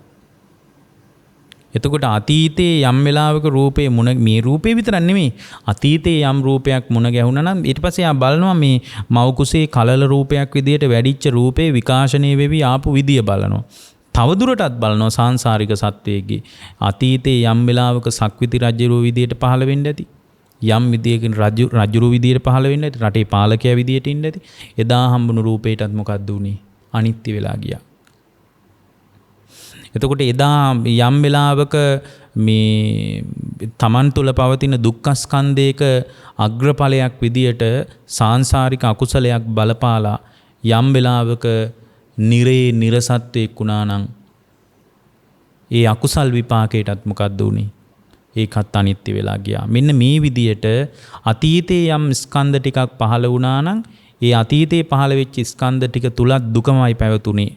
එතකොට අතීතයේ යම් වෙලාවක රූපේ මුණ මේ රූපේ විතරක් නෙමෙයි අතීතයේ යම් රූපයක් මුණ ගැහුණා නම් ඊට පස්සේ ආ බලනවා මේ මව් කුසේ කලල රූපයක් විදියට වැඩිච්ච රූපේ විකාශනය වෙවි ආපු විදිය බලනවා. තවදුරටත් බලනවා සාංශාරික සත්වයේගේ අතීතයේ යම් වෙලාවක සක්විති රජුරුව විදියට පහළ වෙන්න ඇති. යම් විදියකින් රජුරුව විදියට පහළ වෙන්න ඇති. රටේ පාලකයා විදියට ඉන්න ඇති. එදා හම්බුණු රූපේටත් මොකක්ද උනේ? අනිත්‍ය වෙලා ගියා. එතකොට එදා යම් වෙලාවක මේ තමන් තුළ පවතින දුක්ඛස්කන්ධයක අග්‍රඵලයක් විදියට සාංශාරික අකුසලයක් බලපාලා යම් වෙලාවක නිරේ නිරසත්වයක් වුණා නම් ඒ අකුසල් විපාකයටත් මොකක්ද උනේ? ඒකත් අනිත්‍ය වෙලා ගියා. මෙන්න මේ විදියට අතීතයේ යම් ස්කන්ධ ටිකක් පහළ වුණා නම් ඒ අතීතයේ පහළ වෙච්ච ස්කන්ධ ටික තුලත් දුකමයි පැවතුනේ.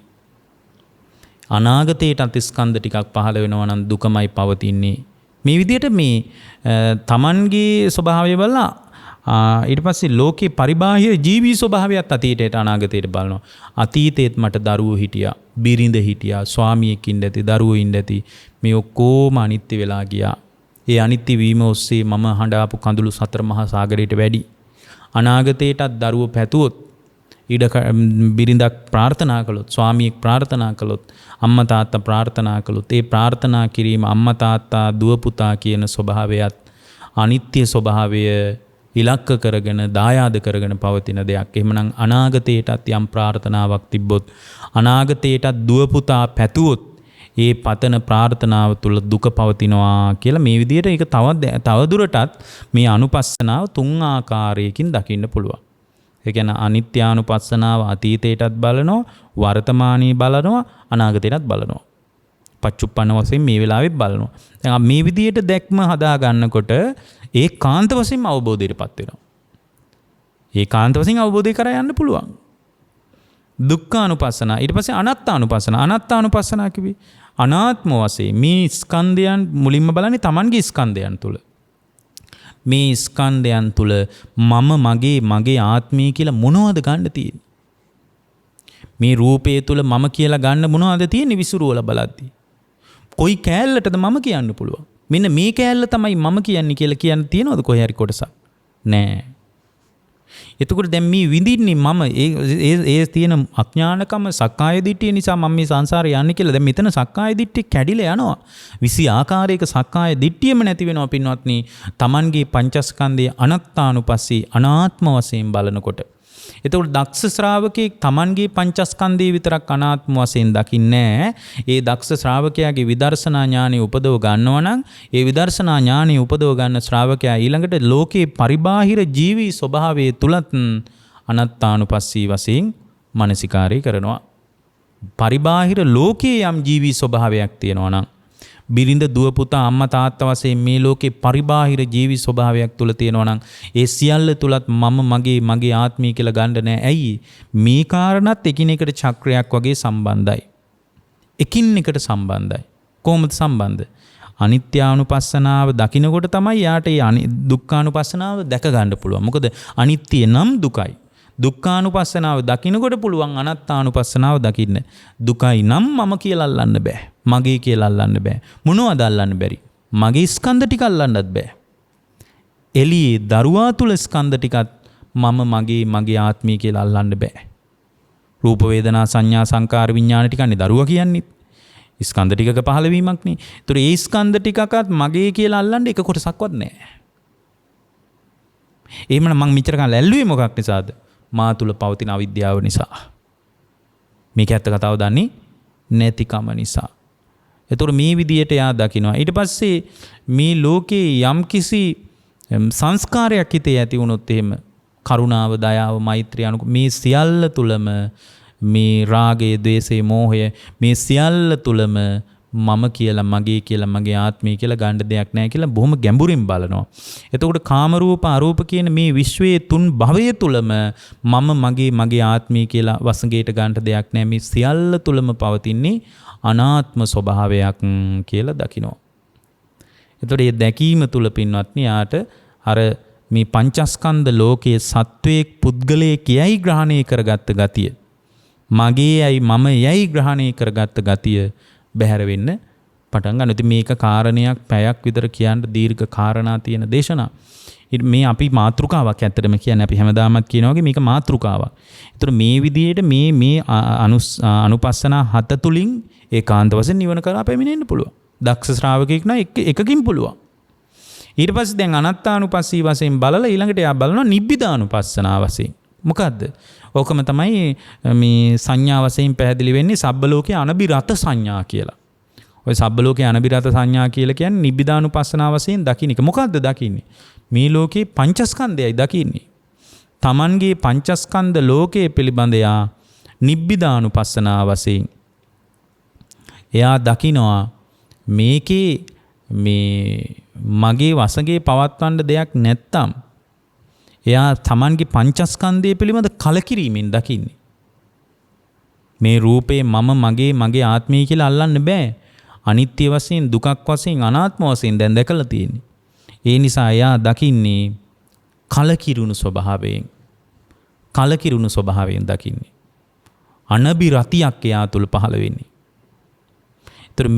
අනාගතයටත් ස්කන්ධ ටිකක් පහළ වෙනවා නම් දුකමයි පවතින්නේ. මේ විදිහට මේ තමන්ගේ ස්වභාවය බලලා ඊට පස්සේ ලෝකේ පරිබාහිර ජීවී ස්වභාවයත් අතීතයට අනාගතයට බලනවා. අතීතයේත් මට දරුවෝ හිටියා, බිරිඳ හිටියා, ස්වාමියෙක් ඉන්න ඇති, දරුවෝ ඉන්න ඇති. මේ ඔක්කොම අනිත්‍ය වෙලා ගියා. ඒ අනිත්‍ය වීම ඔස්සේ මම හඬාපු කඳුළු සතර මහා සාගරයට වැඩි. අනාගතයටත් දරුවෝ පැතුවොත් බිරිඳක් ප්‍රාර්ථනා කළොත්, ස්වාමියෙක් ප්‍රාර්ථනා කළොත්, අම්මා තාත්තා ප්‍රාර්ථනා කළොත්, ඒ ප්‍රාර්ථනා කිරීම අම්මා තාත්තා දුව පුතා කියන ස්වභාවයත් අනිත්‍ය ස්වභාවය ඉලක්ක කරගෙන දායාද කරගෙන පවතින දෙයක්. එහෙමනම් අනාගතයටත් යම් ප්‍රාර්ථනාවක් තිබ්බොත්, අනාගතයටත් දුව පුතා පැතුවොත් ඒ පතන ප්‍රාර්ථනාව තුළ දුක පවතිනවා කියලා මේ විදිහට ඒක තවදුරටත් මේ අනුපස්සනාව තුන් ආකාරයකින් දකින්න පුළුවන්. ඒ කියන්නේ අනිත්‍යානුපස්සනාව අතීතයටත් බලනවා, වර්තමානයේ බලනවා, අනාගතයටත් බලනවා. පච්චුප්පන්න වශයෙන් මේ වෙලාවෙත් බලනවා. දැන් මේ විදිහට දැක්ම හදා ගන්නකොට ඒකාන්ත වශයෙන්ම අවබෝධයටපත් වෙනවා. ඒකාන්ත වශයෙන් අවබෝධය කරා යන්න පුළුවන්. දුක්ඛානුපස්සනා ඊට පස්සේ අනාත්මානුපස්සනා. අනාත්මානුපස්සනා කිව්වේ අනාත්ම වශයෙන් මේ ස්කන්ධයන් මුලින්ම බලන්නේ Tamanගේ ස්කන්ධයන් තුල. මේ ස්කන්ධයන් තුල මම මගේ ආත්මය කියලා මොනවද ගන්න තියෙන්නේ? මේ රූපය තුල මම කියලා ගන්න මොනවද තියෙන්නේ විසුරුවල බලද්දී? කොයි කෑල්ලටද මම කියන්න පුළුවන්? මෙන්න මේ කෑල්ල තමයි මම කියන්නේ කියලා කියන්න තියනවද කොහේ හරි කොටසක්? නෑ. එතකොට දැන් මේ විඳින්නේ මම ඒ තියෙන අඥානකම සක්කාය දිට්ඨිය නිසා මම මේ සංසාරේ යන්නේ කියලා. දැන් මෙතන සක්කාය දිට්ඨිය කැඩිලා යනවා. විසි ආකාරයක සක්කාය දිට්ඨියම නැති වෙනවා පින්වත්නි. Tamanගේ පංචස්කන්ධයේ අනාත්මානුපස්සී අනාත්ම වශයෙන් බලනකොට. එතකොට දක්ෂ ශ්‍රාවකෙක් Tamanගේ පංචස්කන්ධයේ විතරක් අනාත්ම වශයෙන් දකින්නේ. ඒ දක්ෂ ශ්‍රාවකයාගේ විදර්ශනා ඥානෙ උපදව ගන්නවා නම් ඒ විදර්ශනා ඥානෙ උපදව ගන්න ශ්‍රාවකයා ඊළඟට ලෝකේ පරිබාහිර ජීවී ස්වභාවයේ තුලත් අනාත්මානුපස්සී වශයෙන් මනසිකාරය කරනවා. පරිබාහිර ලෝකයේ යම් ජීවී ස්වභාවයක් තියෙනවා නම් බිරිඳ දුව පුතා අම්මා තාත්තා වශයෙන් මේ ලෝකේ පරිබාහිර ජීවි ස්වභාවයක් තුල තියෙනවා නම් ඒ සියල්ල තුලත් මම මගේ ආත්මය කියලා ගන්න නෑ. ඇයි? මේ කාරණාත් එකිනෙකට චක්‍රයක් වගේ සම්බන්ධයි. එකින් එකට සම්බන්ධයි. කොහොමද සම්බන්ධ? අනිත්‍යානුපස්සනාව දකිනකොට තමයි යාට ඒ දුක්ඛානුපස්සනාව දැක ගන්න පුළුවන්. මොකද අනිත්‍ය නම් දුකයි. දුක්ඛානුපස්සනාව දකිනකොට පුළුවන් අනාත්මානුපස්සනාව දකින්න. දුකයි නම් මම කියලා අල්ලන්න බෑ. මගේ කියලා අල්ලන්න බෑ. මොනවද අල්ලන්න බැරි? මගේ ස්කන්ධ ටික අල්ලන්නත් බෑ. එළියේ දරුවා තුල ස්කන්ධ ටිකත් මම මගේ ආත්මය කියලා අල්ලන්න බෑ. රූප වේදනා සංඥා සංකාර විඥාන ටිකන්නේ දරුවා කියන්නේ. ස්කන්ධ ටිකක පහළවීමක් නේ. ඒතර ඒ ස්කන්ධ ටිකකත් මගේ කියලා අල්ලන්න එක කොටසක්වත් නෑ. එහෙමනම් මං මෙච්චර කාලෙ ඇල්ලුවේ මොකක් නිසාද? මා තුල පවතින අවිද්‍යාව නිසා. මේක ඇත්ත කතාව දන්නේ නැතිකම නිසා. එතකොට මේ විදියට යා දකින්නවා. ඊට පස්සේ මේ ලෝකේ යම්කිසි සංස්කාරයක් හිතේ ඇති වුණොත් එහෙම කරුණාව, දයාව, මෛත්‍රිය මේ සියල්ල තුලම මේ රාගය, ද්වේෂය, මෝහය මේ සියල්ල තුලම මම කියලා, මගේ කියලා, මගේ ආත්මය කියලා ගන්න දෙයක් නැහැ කියලා බොහොම ගැඹුරින් බලනවා. එතකොට කාම රූප, අරූප කියන මේ විශ්වයේ තුන් භවය තුලම මම මගේ ආත්මය කියලා වසඟයට ගන්න දෙයක් නැහැ. මේ සියල්ල තුලම පවතින්නේ අනාත්ම ස්වභාවයක් කියලා දකිනවා. එතකොට මේ දැකීම තුල පින්වත්නි යාට අර මේ පංචස්කන්ධ ලෝකයේ සත්වයේ පුද්ගලයේ කියයි ග්‍රහණය කරගත්ත ගතිය. මගේ යයි මම යයි ග්‍රහණය කරගත්ත ගතිය බැහැර වෙන්න පටන් ගන්නවා. ඉතින් මේක කාරණයක් පැයක් විතර කියන්න දීර්ඝ කාරණා තියෙන දේශනා. මේ අපි මාතෘකාවක් ඇත්තටම කියන්නේ අපි හැමදාමත් කියනවා වගේ මේක මාතෘකාවක්. ඒතර මේ විදිහට මේ අනුපස්සනා හත තුලින් ඒකාන්ත වශයෙන් නිවන කරා පැමිණෙන්න පුළුවන්. දක්ෂ ශ්‍රාවකෙක් නම් එකකින් පුළුවන්. ඊට පස්සේ දැන් අනත්තානුපස්සී වශයෙන් බලලා ඊළඟට එයා බලනවා නිබ්බිදානුපස්සනා වශයෙන්. මොකද්ද? ඕකම තමයි මේ සංඥා වශයෙන් පැහැදිලි වෙන්නේ සබ්බ ලෝකේ අනබිරත සංඥා කියලා. ඔය සබ්බ ලෝකේ අනබිරත සංඥා කියලා කියන්නේ නිබ්බිදානුපස්සනා වශයෙන් දකින්න එක. මොකද්ද දකින්නේ? මේ ලෝකේ පංචස්කන්ධයයි දකින්නේ. Tamanගේ පංචස්කන්ධ ලෝකයේ පිළිබඳ යා නිබ්බිදානුපස්සනා වශයෙන් එයා දකිනවා මේකේ මේ මගේ වශගේ පවත්වන්න දෙයක් නැත්තම් එයා Tamanගේ පංචස්කන්ධය පිළිබඳ කලකිරීමෙන් දකින්නේ. මේ රූපේ මගේ ආත්මය කියලා අල්ලන්න බෑ. අනිත්‍ය වශයෙන් දුකක් වශයෙන් අනාත්ම වශයෙන් දැන් දැකලා තියෙන්නේ. ඒ නිසා එයා දකින්නේ කලකිරුණු ස්වභාවයෙන් දකින්නේ. අනබිරතියක් එයා තුල පහළ වෙන්නේ. ඒතර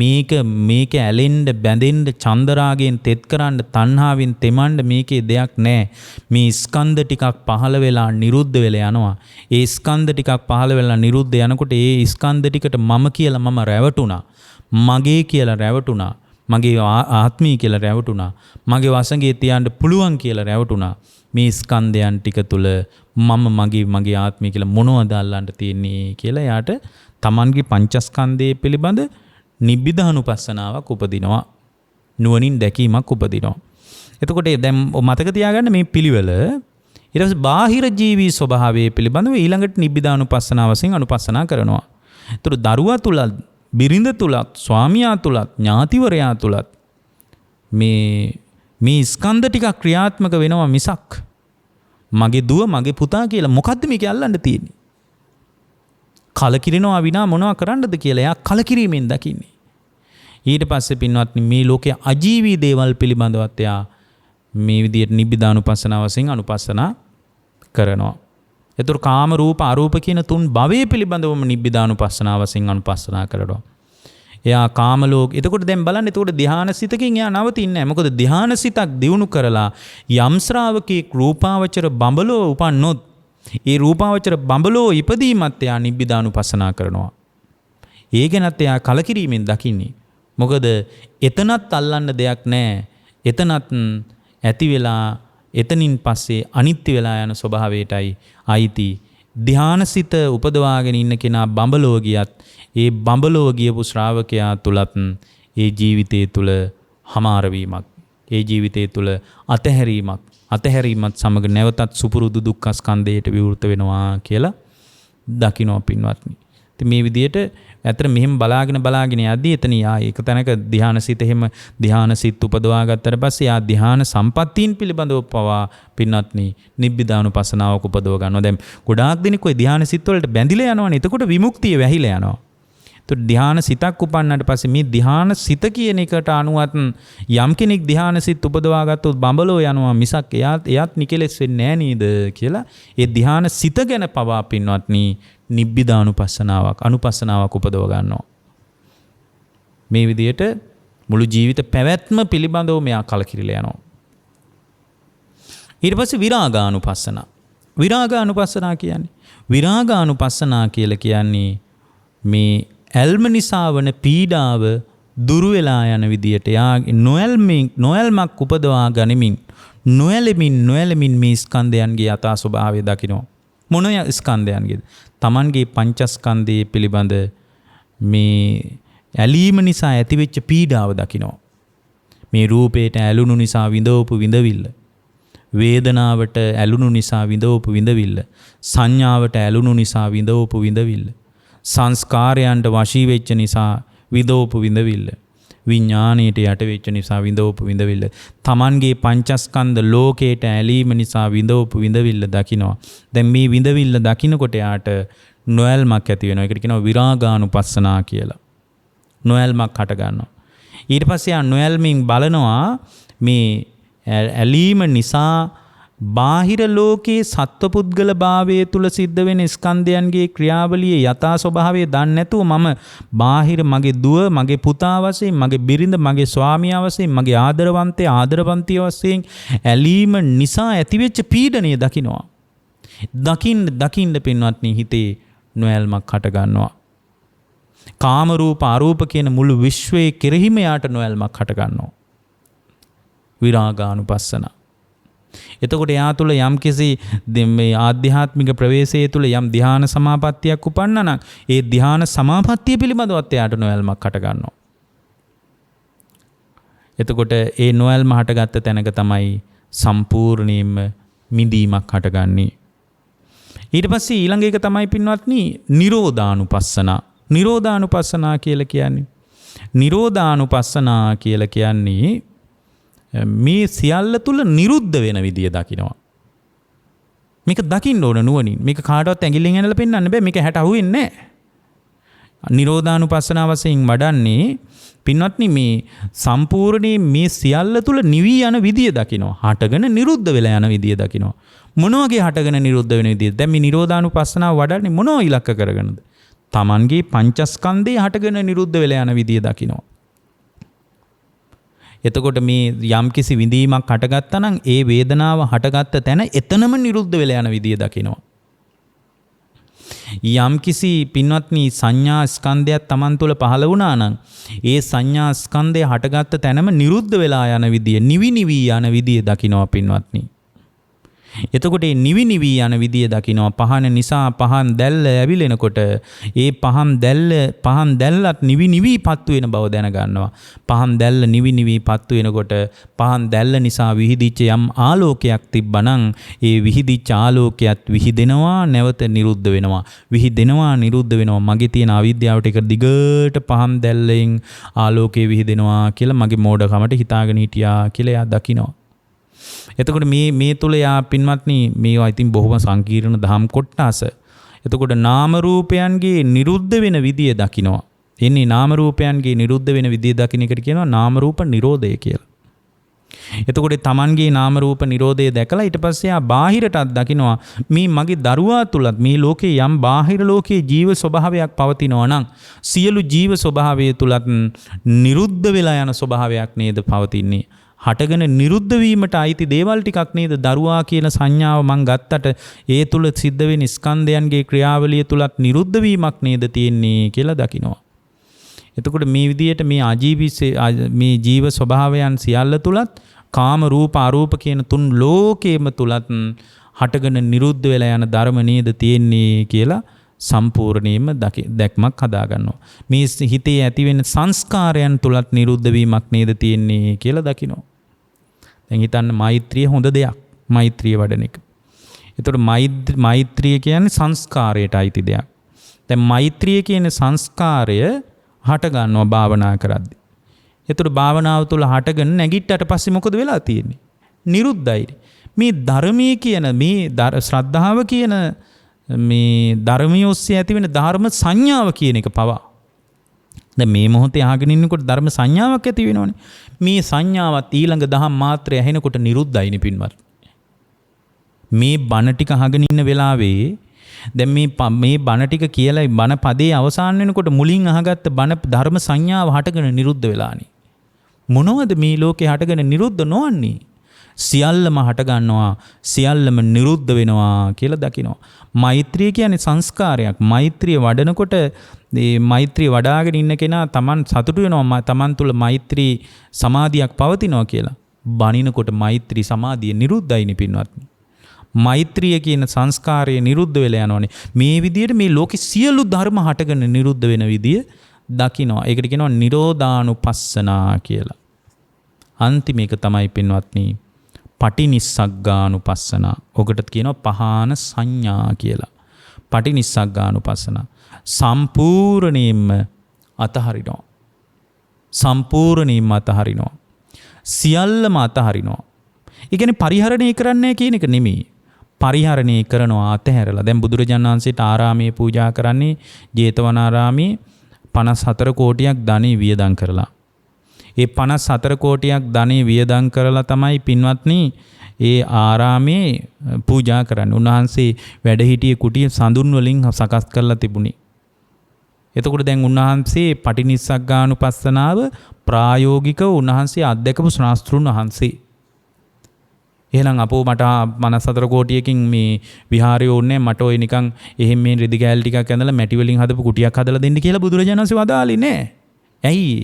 මේක ඇලෙන්න බැඳෙන්න චන්දරාගෙන් තෙත් කරන්න තණ්හාවෙන් තෙමන්න මේකේ දෙයක් නැහැ. මේ ස්කන්ධ ටිකක් පහළ වෙලා නිරුද්ධ වෙලා යනවා. ඒ ස්කන්ධ ටිකක් පහළ වෙලා නිරුද්ධ යනකොට ඒ ස්කන්ධ ටිකට මම කියලා මම රැවටුණා. මගේ කියලා රැවටුණා. මගේ ආත්මී කියලා රැවටුණා. මගේ වසඟේ තියන්න පුළුවන් කියලා රැවටුණා. මේ ස්කන්ධයන් ටික තුල මගේ ආත්මී කියලා මොනවද අල්ලන්න තියෙන්නේ කියලා යාට Tamanගේ පංචස්කන්ධයේ පිළිබඳ නිබ්බිදානුපස්සනාවක් උපදිනවා. නුවණින් දැකීමක් උපදිනවා. එතකොට දැන් මතක තියාගන්න මේ පිළිවෙල ඊට පස්සේ බාහිර ජීවී ස්වභාවයේ පිළිබඳව ඊළඟට නිබ්බිදානුපස්සනාව වශයෙන් අනුපස්සනා කරනවා. ඒතර දරුවා තුලත්, බිරිඳ තුලත්, ස්වාමියා තුලත්, ඥාතිවරයා තුලත් මේ ස්කන්ධ ටික ක්‍රියාත්මක වෙනවා මිසක් මගේ දුව මගේ පුතා කියලා මොකද්ද මේක අල්ලන්න තියෙන්නේ? කලකිරිනවා විනා මොනවා කරන්නද කියලා එයා කලකිරීමෙන් දකින්නේ. ඊට පස්සේ පින්වත්නි මේ ලෝකයේ අජීවී දේවල් පිළිබඳවත් එයා මේ විදිහට නිබ්බිදානුපස්සනාව වශයෙන් අනුපස්සනා කරනවා. ඒතර කාම රූප අරූප කියන තුන් භවයේ පිළිබඳවම නිබ්බිදානුපස්සනාව වශයෙන් අනුපස්සනා කරනවා. එයා කාම ලෝක. එතකොට දැන් බලන්න එතකොට ධානාසිතකින් එයා නවතින්නේ නැහැ. මොකද ධානාසිතක් දියුණු කරලා යම් ශ්‍රාවකෙක් රූපාවචර බඹලෝ උපන්නොත් ඒ රූපාවචර බඹලෝ ඉපදීමත් එයා නිබ්බිදානුපස්සනා කරනවා. ඒ ගැනත් එයා කලකිරීමෙන් දකින්නේ. මොකද එතනත් අල්ලන්න දෙයක් නැහැ. එතනත් ඇති වෙලා එතනින් පස්සේ අනිත්‍ය වෙලා යන ස්වභාවයටයි අයිති. ධානාසිත උපදවාගෙන ඉන්න කෙනා බඹලෝ ගියත් ඒ බඹලෝ ගියපු ශ්‍රාවකයා තුලත් ඒ ජීවිතයේ තුල හමාර වීමක්, ඒ ජීවිතයේ තුල අතහැරීමත් සමග නැවතත් සුපුරුදු දුක්ඛ ස්කන්ධයට විවෘත වෙනවා කියලා දකින්න පින්වත්නි. ඉතින් මේ විදිහට ඇත්තට මෙහෙම බලාගෙන යද්දී එතන ඒක තැනක ධානාසිත උපදවා ගත්තට පස්සේ ධාන සම්පත්තීන් පිළිබඳව පවා පින්වත්නි නිබ්බිදානුපස්සනාවක් උපදව ගන්නවා. දැන් ගොඩාක් දෙනෙක් ওই ධානාසිත වලට බැඳිලා යනවනේ. එතකොට විමුක්තිය වැහිලා යනවා. ධානාසිතක් උපන්නට පස්සේ මේ ධානාසිත කියන එකට අනුවත් යම් කෙනෙක් ධානාසිත උපදවා ගත්තොත් බඹලෝ යනවා මිසක් එයාත් නිකලෙස් වෙන්නේ නැහැ නේද කියලා ඒ ධානාසිත ගැන පවා පින්වත්නි අනුපස්සනාවක් උපදව ගන්නවා. මේ විදිහට මුළු ජීවිත පැවැත්ම පිළිබඳව මෙයා කලකිරිලා යනවා. ඊට පස්සේ විරාගානුපස්සනා කියන්නේ මේ ඇල්ම නිසා වන පීඩාව දුරු වෙලා යන විදියට යාගේ නොයල්මක් උපදවා ගනිමින් නොයලමින් මේ ස්කන්ධයන්ගේ යථා ස්වභාවය දකිනවා. මොන ස්කන්ධයන්ගේද? Tamanගේ පංචස්කන්ධයේ පිළිබඳ මේ ඇලීම නිසා ඇතිවෙච්ච පීඩාව දකිනවා. මේ රූපයට ඇලුණු නිසා විඳවපු විඳවිල්ල, වේදනාවට ඇලුණු නිසා විඳවපු විඳවිල්ල, සංඥාවට ඇලුණු නිසා විඳවපු විඳවිල්ල, සංස්කාරයන්ට වශී වෙච්ච නිසා විඳවපු විඳවිල්ල, විඥාණයට යට වෙච්ච නිසා විඳවපු විඳවිල්ල, Tamanගේ පංචස්කන්ධ ලෝකයට ඇලීම නිසා විඳවපු විඳවිල්ල දකිනවා. දැන් මේ විඳවිල්ල දකිනකොට යාට නොයල්මක් ඇති වෙනවා. ඒකට කියනවා විරාගානුපස්සනා කියලා. නොයල්මක් හට ගන්නවා. ඊට පස්සේ යා නොයල්මින් බලනවා මේ ඇලීම නිසා බාහිර ලෝකයේ සත්වපුද්ගල භාවයේ තුල සිද්ධ වෙන ස්කන්ධයන්ගේ ක්‍රියාවලියේ යථා ස්වභාවය දන්නේ නැතුව මම බාහිර මගේ දුව, මගේ පුතා වශයෙන්, මගේ බිරිඳ, මගේ ස්වාමියා වශයෙන්, මගේ ආදරවන්තය, ආදරවන්තිය වශයෙන් ඇලීම නිසා ඇතිවෙච්ච පීඩනය දකිනවා. දකින්න පින්වත්නි හිතේ නොයල්මක් හට ගන්නවා. කාම රූප අරූප කියන මුළු විශ්වයේ කෙරෙහිම යාට නොයල්මක් හට ගන්නවා. විරාගානුපස්සන. එතකොට එයා තුළ යම්කිසි මේ ආධ්‍යාත්මික ප්‍රවේශය තුළ යම් ධ්‍යාන සමාපත්තියක් උපන්නා නම් ඒ ධ්‍යාන සමාපත්තිය පිළිබඳවත් එයාට නොයල්මක් හට ගන්නවා. එතකොට ඒ නොයල්ම හටගත්ත තැනක තමයි සම්පූර්ණයෙන්ම මිදීමක් හටගන්නේ. ඊට පස්සේ ඊළඟ එක තමයි පින්වත්නි නිරෝධානුපස්සනා. නිරෝධානුපස්සනා කියලා කියන්නේ නිරෝධානුපස්සනා කියලා කියන්නේ මේ සියල්ල තුල නිරුද්ධ වෙන විදිය දකිනවා. මේක දකින්න ඕන නුවණින්. මේක කාටවත් ඇඟිල්ලෙන් ඇනලා පෙන්නන්න බෑ. මේක හැට අහුවෙන්නේ නැහැ. නිරෝධානුපස්සනා වශයෙන් වඩන්නේ පින්වත්නි මේ සම්පූර්ණයෙන් මේ සියල්ල තුල නිවි යන විදිය දකිනවා. හටගෙන නිරුද්ධ වෙලා යන විදිය දකිනවා. මොන වගේ හටගෙන නිරුද්ධ වෙන විදියද? දැන් මේ නිරෝධානුපස්සනාව වඩන්නේ මොනව ඉලක්ක කරගෙනද? Tamanගේ පංචස්කන්ධේ හටගෙන නිරුද්ධ වෙලා යන විදිය දකිනවා. එතකොට මේ යම්කිසි විඳීමක් හටගත්තා නම් ඒ වේදනාව හටගත්ත තැන එතනම නිරුද්ධ වෙලා යන විදිය දකිනවා. යම්කිසි පින්වත්නි සංඥා ස්කන්ධයක් Taman තුළ පහළ වුණා නම් ඒ සංඥා ස්කන්ධය හටගත්ත තැනම නිරුද්ධ වෙලා යන විදිය, නිවි යන විදිය දකිනවා පින්වත්නි. එතකොට මේ නිවි යන විදිය දකිනවා. පහන නිසා පහන් දැල්ල ඇවිලෙනකොට ඒ පහන් දැල්ලත් නිවි පත්තු වෙන බව දැනගන්නවා. පහන් දැල්ල නිවි පත්තු වෙනකොට පහන් දැල්ල නිසා විහිදිච්ච යම් ආලෝකයක් තිබ්බනම් ඒ විහිදිච්ච ආලෝකයක් විහිදෙනවා, නැවත නිරුද්ධ වෙනවා. විහිදෙනවා, නිරුද්ධ වෙනවා. මගේ තියෙන අවිද්‍යාවට එක දිගට පහන් දැල්ලෙන් ආලෝකය විහිදෙනවා කියලා මගේ මෝඩකමට හිතාගෙන හිටියා කියලා එයා දකිනවා. එතකොට මේ තුල යා පින්වත්නි මේවා ඉතින් බොහොම සංකීර්ණ දහම් කොටස. එතකොට නාම රූපයන්ගේ නිරුද්ධ වෙන විදිය දකිනවා. එන්නේ නාම රූපයන්ගේ නිරුද්ධ වෙන විදිය දකින්න එකට කියනවා නාම රූප නිරෝධය කියලා. එතකොට Tamanගේ නාම රූප නිරෝධය දැකලා ඊට පස්සේ යා බාහිරටත් දකිනවා මේ මගේ දරුවා තුලත් මේ ලෝකේ යම් බාහිර ලෝකේ ජීව ස්වභාවයක් පවතිනවා නම් සියලු ජීව ස්වභාවය තුලත් නිරුද්ධ වෙලා යන ස්වභාවයක් නේද පවතින්නේ. හටගෙන නිරුද්ධ වීමට අයිති දේවල් ටිකක් නේද දරුවා කියන සංඥාව මං ගත්තට ඒ තුල සිද්ධ වෙන ස්කන්ධයන්ගේ ක්‍රියාවලිය තුලත් නිරුද්ධ වීමක් නේද තියෙන්නේ කියලා දකිනවා. එතකොට මේ විදිහට මේ මේ ජීව ස්වභාවයන් සියල්ල තුලත් කාම රූප අරූප කියන තුන් ලෝකේම තුලත් හටගෙන නිරුද්ධ වෙලා යන ධර්ම නේද තියෙන්නේ කියලා සම්පූර්ණයෙන්ම දැක්මක් හදා ගන්නවා. මේ හිතේ ඇති වෙන සංස්කාරයන් තුලත් නිරුද්ධ වීමක් නේද තියෙන්නේ කියලා දකිනවා. දැන් හිතන්න මෛත්‍රිය හොඳ දෙයක්. මෛත්‍රිය වඩන එක. ඒතකොට මෛත්‍රිය කියන්නේ සංස්කාරයට අයිති දෙයක්. දැන් මෛත්‍රිය කියන සංස්කාරය හට ගන්නවා භාවනා කරද්දී. ඒතකොට භාවනාව තුළ හටගෙන නැගිට්ටට පස්සේ මොකද වෙලා තියෙන්නේ? නිරුද්ධයි. මේ ධර්මයේ කියන මේ ශ්‍රද්ධාව කියන මේ ධර්මයේ ඔස්සේ ඇති වෙන ධර්ම සංඥාව කියන එක පවා දැන් මේ මොහොතේ අහගෙන ඉන්නකොට ධර්ම සංඥාවක් ඇති වෙනවනේ. මේ සංඥාවත් ඊළඟ දහම් මාත්‍රය ඇහෙනකොට නිරුද්ධයිනේ පින්වත්. මේ බණ ටික අහගෙන ඉන්න වෙලාවේ දැන් මේ බණ ටික කියලා බණ පදේ අවසාන වෙනකොට මුලින් අහගත්ත බණ ධර්ම සංඥාව හටගෙන නිරුද්ධ වෙලානේ. මොනවද මේ ලෝකේ හටගෙන නිරුද්ධ නොවන්නේ? සියල්ලම හට ගන්නවා, සියල්ලම නිරුද්ධ වෙනවා කියලා දකිනවා. මෛත්‍රිය කියන්නේ සංස්කාරයක්. මෛත්‍රිය වඩනකොට මේ මෛත්‍රිය වඩාගෙන ඉන්න කෙනා Taman සතුටු වෙනවා Taman තුල මෛත්‍රී සමාධියක් පවතිනවා කියලා. බණිනකොට මෛත්‍රී සමාධිය නිරුද්ධයිනේ පින්වත්නි. මෛත්‍රිය කියන සංස්කාරය නිරුද්ධ වෙලා යනෝනේ. මේ විදිහට මේ ලෝකේ සියලු ධර්ම හටගෙන නිරුද්ධ වෙන විදිය දකිනවා. ඒකට කියනවා නිරෝධානුපස්සනා කියලා. අන්තිම එක තමයි පින්වත්නි පටිනිස්සග්ගානුපස්සනා. ඔකට කියනවා පහාන සංඥා කියලා. පටිනිස්සග්ගානුපස්සනා. සම්පූර්ණයෙන්ම අතහරිනවා. සම්පූර්ණයෙන්ම අතහරිනවා. සියල්ලම අතහරිනවා. ඒ කියන්නේ පරිහරණය කරන්නේ කියන එක නෙමෙයි. පරිහරණය කරනවා අතහැරලා. දැන් බුදුරජාණන් වහන්සේට ආරාමයේ පූජා කරන්නේ ජේතවනාරාමයේ 54 කෝටියක් ධනෙ වියදම් කරලා. ඒ 54 කෝටියක් ධනෙ වියදම් කරලා තමයි පින්වත්නි ඒ ආරාමේ පූජා කරන්නේ. උන්වහන්සේ වැඩ හිටියේ කුටිය සඳුන් වලින් සකස් කරලා තිබුණේ. එතකොට දැන් උන්වහන්සේ පටිනිස්සග්ගානුපස්සනාව ප්‍රායෝගිකව උන්වහන්සේ අත්දැකපු ශාස්ත්‍රුන් වහන්සේ. එහෙනම් අපෝ මට 54 කෝටියකින් මේ විහාරය ඕනේ මට ඔය නිකන් එහෙම මේ රෙදි කෑලි ටිකක් ඇඳලා මැටි වලින් හදපු කුටියක් හදලා දෙන්න කියලා බුදුරජාණන් වහන්සේ වදාළේ නෑ. ඇයි?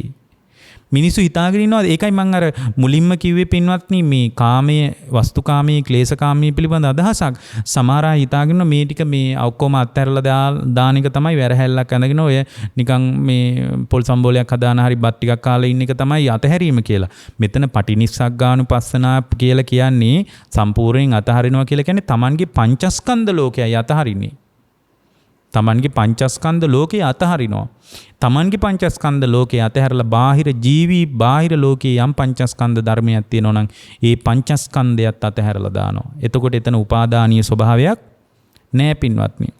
මිනිස්සු හිතාගෙන ඉන්නවා ඒකයි මම අර මුලින්ම කිව්වේ පින්වත්නි මේ කාමයේ වස්තුකාමයේ ක්ලේශකාමයේ පිළිබඳ අදහසක් සමහර අය හිතාගෙන මේ ටික මේ ඔක්කොම අත්හැරලා දාන එක තමයි වැරහැල්ලක් අඳගෙන ඔය නිකන් මේ පොල් සම්බෝලයක් හදාන හරි බත් ටිකක් කාලා ඉන්න එක තමයි අතහැරීම කියලා. මෙතන පටිනිස්සග්ගානුපස්සනා කියලා කියන්නේ සම්පූර්ණයෙන් අතහරිනවා කියලා කියන්නේ Tamanගේ පංචස්කන්ධ ලෝකයයි අතහරින්නේ. තමන්ගේ පංචස්කන්ධ ලෝකේ අතහරිනවා. තමන්ගේ පංචස්කන්ධ ලෝකේ අතහැරලා බාහිර ජීවි බාහිර ලෝකේ යම් පංචස්කන්ධ ධර්මයක් තියෙනවා නම් ඒ පංචස්කන්ධයත් අතහැරලා දානවා. එතකොට එතන උපාදානීය ස්වභාවයක් නෑ පින්වත්නි.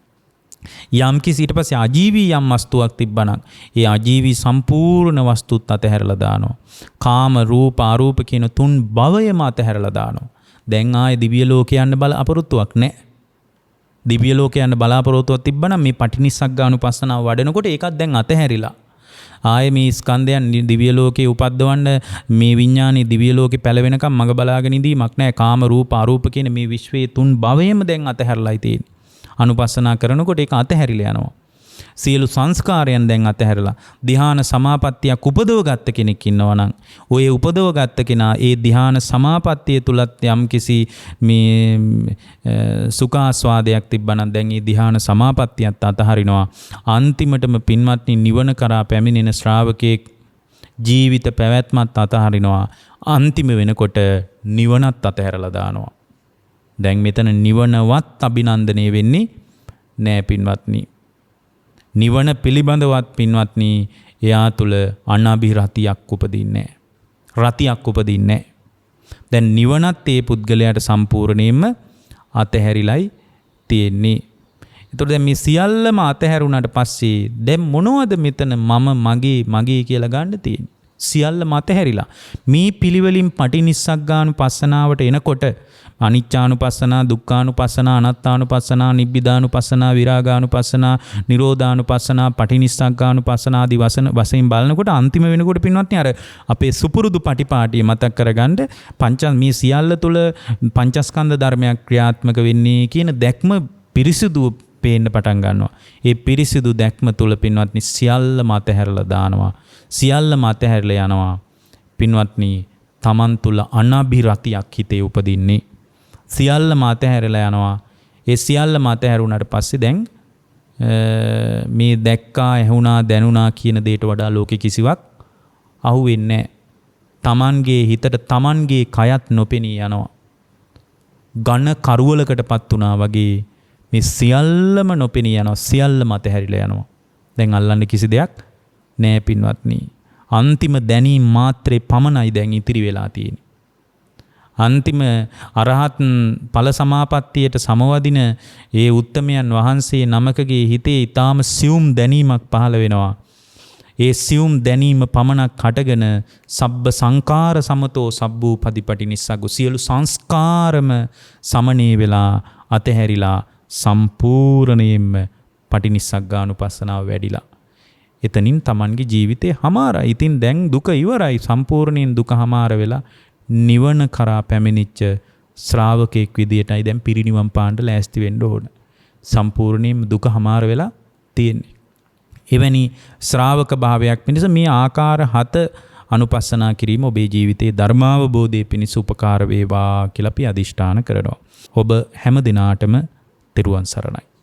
යම් කිසි ඊට පස්සේ අජීවී යම් වස්තුවක් තිබ්බනම් ඒ අජීවී සම්පූර්ණ වස්තුත් අතහැරලා දානවා. කාම රූප අරූප කියන තුන් භවයම අතහැරලා දානවා. දැන් ආයේ දිව්‍ය ලෝකේ යන්න බල අපරුත්තුවක් නෑ. දිව්‍ය ලෝකේ යන බලාපොරොත්තුවක් තිබ්බනම් මේ පටිනිස්සග්ගානුපස්සනාව වඩනකොට ඒකත් දැන් අතහැරිලා. ආයේ මේ ස්කන්ධයන් දිව්‍ය ලෝකේ උපද්දවන්න මේ විඥානේ දිව්‍ය ලෝකේ පැලවෙනකම් මඟ බලාගෙන ඉඳීමක් නැහැ. කාම රූප අරූප කියන මේ විශ්වයේ තුන් භවයේම දැන් අතහැරලායි තියෙන්නේ. අනුපස්සනා කරනකොට ඒක අතහැරිලා යනවා. සියලු සංස්කාරයන් දැන් අතහැරලා ධ්‍යාන සමාපත්තියක් උපදවගත්ත කෙනෙක් ඉන්නවා නම් ඔය උපදවගත්ත කෙනා ඒ ධ්‍යාන සමාපත්තිය තුලත් යම්කිසි මේ සුඛාස්වාදයක් තිබ්බනම් දැන් ඒ ධ්‍යාන සමාපත්තියත් අතහරිනවා. අන්තිමටම පින්වත්නි නිවන කරා පැමිණෙන ශ්‍රාවකෙක් ජීවිත පැවැත්මත් අතහරිනවා. අන්තිම වෙනකොට නිවනත් අතහැරලා දානවා. දැන් මෙතන නිවනවත් අභිනන්දනය වෙන්නේ නෑ පින්වත්නි. නිවන පිළිබඳවත් පින්වත්නි එයා තුළ අනභිරතියක් උපදින්නේ නැහැ. රතියක් උපදින්නේ නැහැ. දැන් නිවනත් ඒ පුද්ගලයාට සම්පූර්ණයෙන්ම අතහැරිලයි තියෙන්නේ. ඒතකොට දැන් මේ සියල්ලම අතහැරුණාට පස්සේ දැන් මොනවද මෙතන මගේ කියලා ගන්න තියෙන්නේ? සියල්ලම අතහැරිලා මේ පිළිවෙලින් පටිනිස්සග්ගානුපස්සනාවට එනකොට අනිච්චානුපස්සනා, දුක්ඛානුපස්සනා, අනාත්තානුපස්සනා, නිබ්බිදානුපස්සනා, විරාගානුපස්සනා, නිරෝධානුපස්සනා, පටිනිස්සග්ගානුපස්සනා ආදී වශයෙන් බලනකොට අන්තිම වෙනකොට පින්වත්නි අර අපේ සුපුරුදු පටිපාටිය මතක් කරගන්න මේ සියල්ල තුළ පංචස්කන්ධ ධර්මයක් ක්‍රියාත්මක වෙන්නේ කියන දැක්ම පිරිසිදු පේන්න පටන් ගන්නවා. ඒ පිරිසිදු දැක්ම තුළ පින්වත්නි සියල්ලම අතහැරලා දානවා. සියල්ලම අතහැරලා යනවා. පින්වත්නි තමන් තුළ අනභිරතියක් හිතේ උපදින්නේ. සියල්ලම අතහැරලා යනවා. ඒ සියල්ලම අතහැරුණාට පස්සේ දැන් මේ දැක්කා, ඇහුණා, දැනුණා කියන දේට වඩා ලෝකෙ කිසිවක් අහුවෙන්නේ නැහැ. තමන්ගේ හිතට තමන්ගේ කයත් නොපෙනී යනවා. ඝන කරුවලකටපත් වුණා වගේ මේ සියල්ලම නොපෙනී යනවා. සියල්ලම අතහැරිලා යනවා. දැන් අල්ලන්න කිසි දෙයක් නැහැ පින්වත්නි. අන්තිම දැනීම් මාත්‍රේ පමණයි දැන් ඉතිරි වෙලා තියෙන්නේ. අන්තිම අරහත් ඵල සමාපත්තියට සමවදින ඒ උත්තමයන් වහන්සේ නමකගේ හිතේ ඊටාම සියුම් දැනීමක් පහළ වෙනවා. ඒ සියුම් දැනීම පමණක් හටගෙන සබ්බ සංකාර සමතෝ සබ්බූ පදිපටිනිස්සග්ගු සියලු සංස්කාරම සමනේ වෙලා අතහැරිලා සම්පූර්ණයෙන්ම පටිනිස්සග්ගානුපස්සනාව වැඩිලා එතනින් තමන්ගේ ජීවිතේ හමාරයි. ඉතින් දැන් දුක ඉවරයි. සම්පූර්ණයෙන් දුක හමාර වෙලා නිවන කරා පැමිණිච්ච ශ්‍රාවකෙක් විදියටයි දැන් පිරිනිවන් පාන්න ලෑස්ති වෙන්න ඕන. සම්පූර්ණයෙන්ම දුක හමාර වෙලා තියෙන්නේ. එවැනි ශ්‍රාවක භාවයක් පිණිස මේ ආකාර 7 අනුපස්සනා කිරීම ඔබේ ජීවිතයේ ධර්මාවබෝධයේ පිණිස උපකාර වේවා කියලා අපි අදිෂ්ඨාන කරනවා. ඔබ හැම දිනාටම තෙරුවන් සරණයි.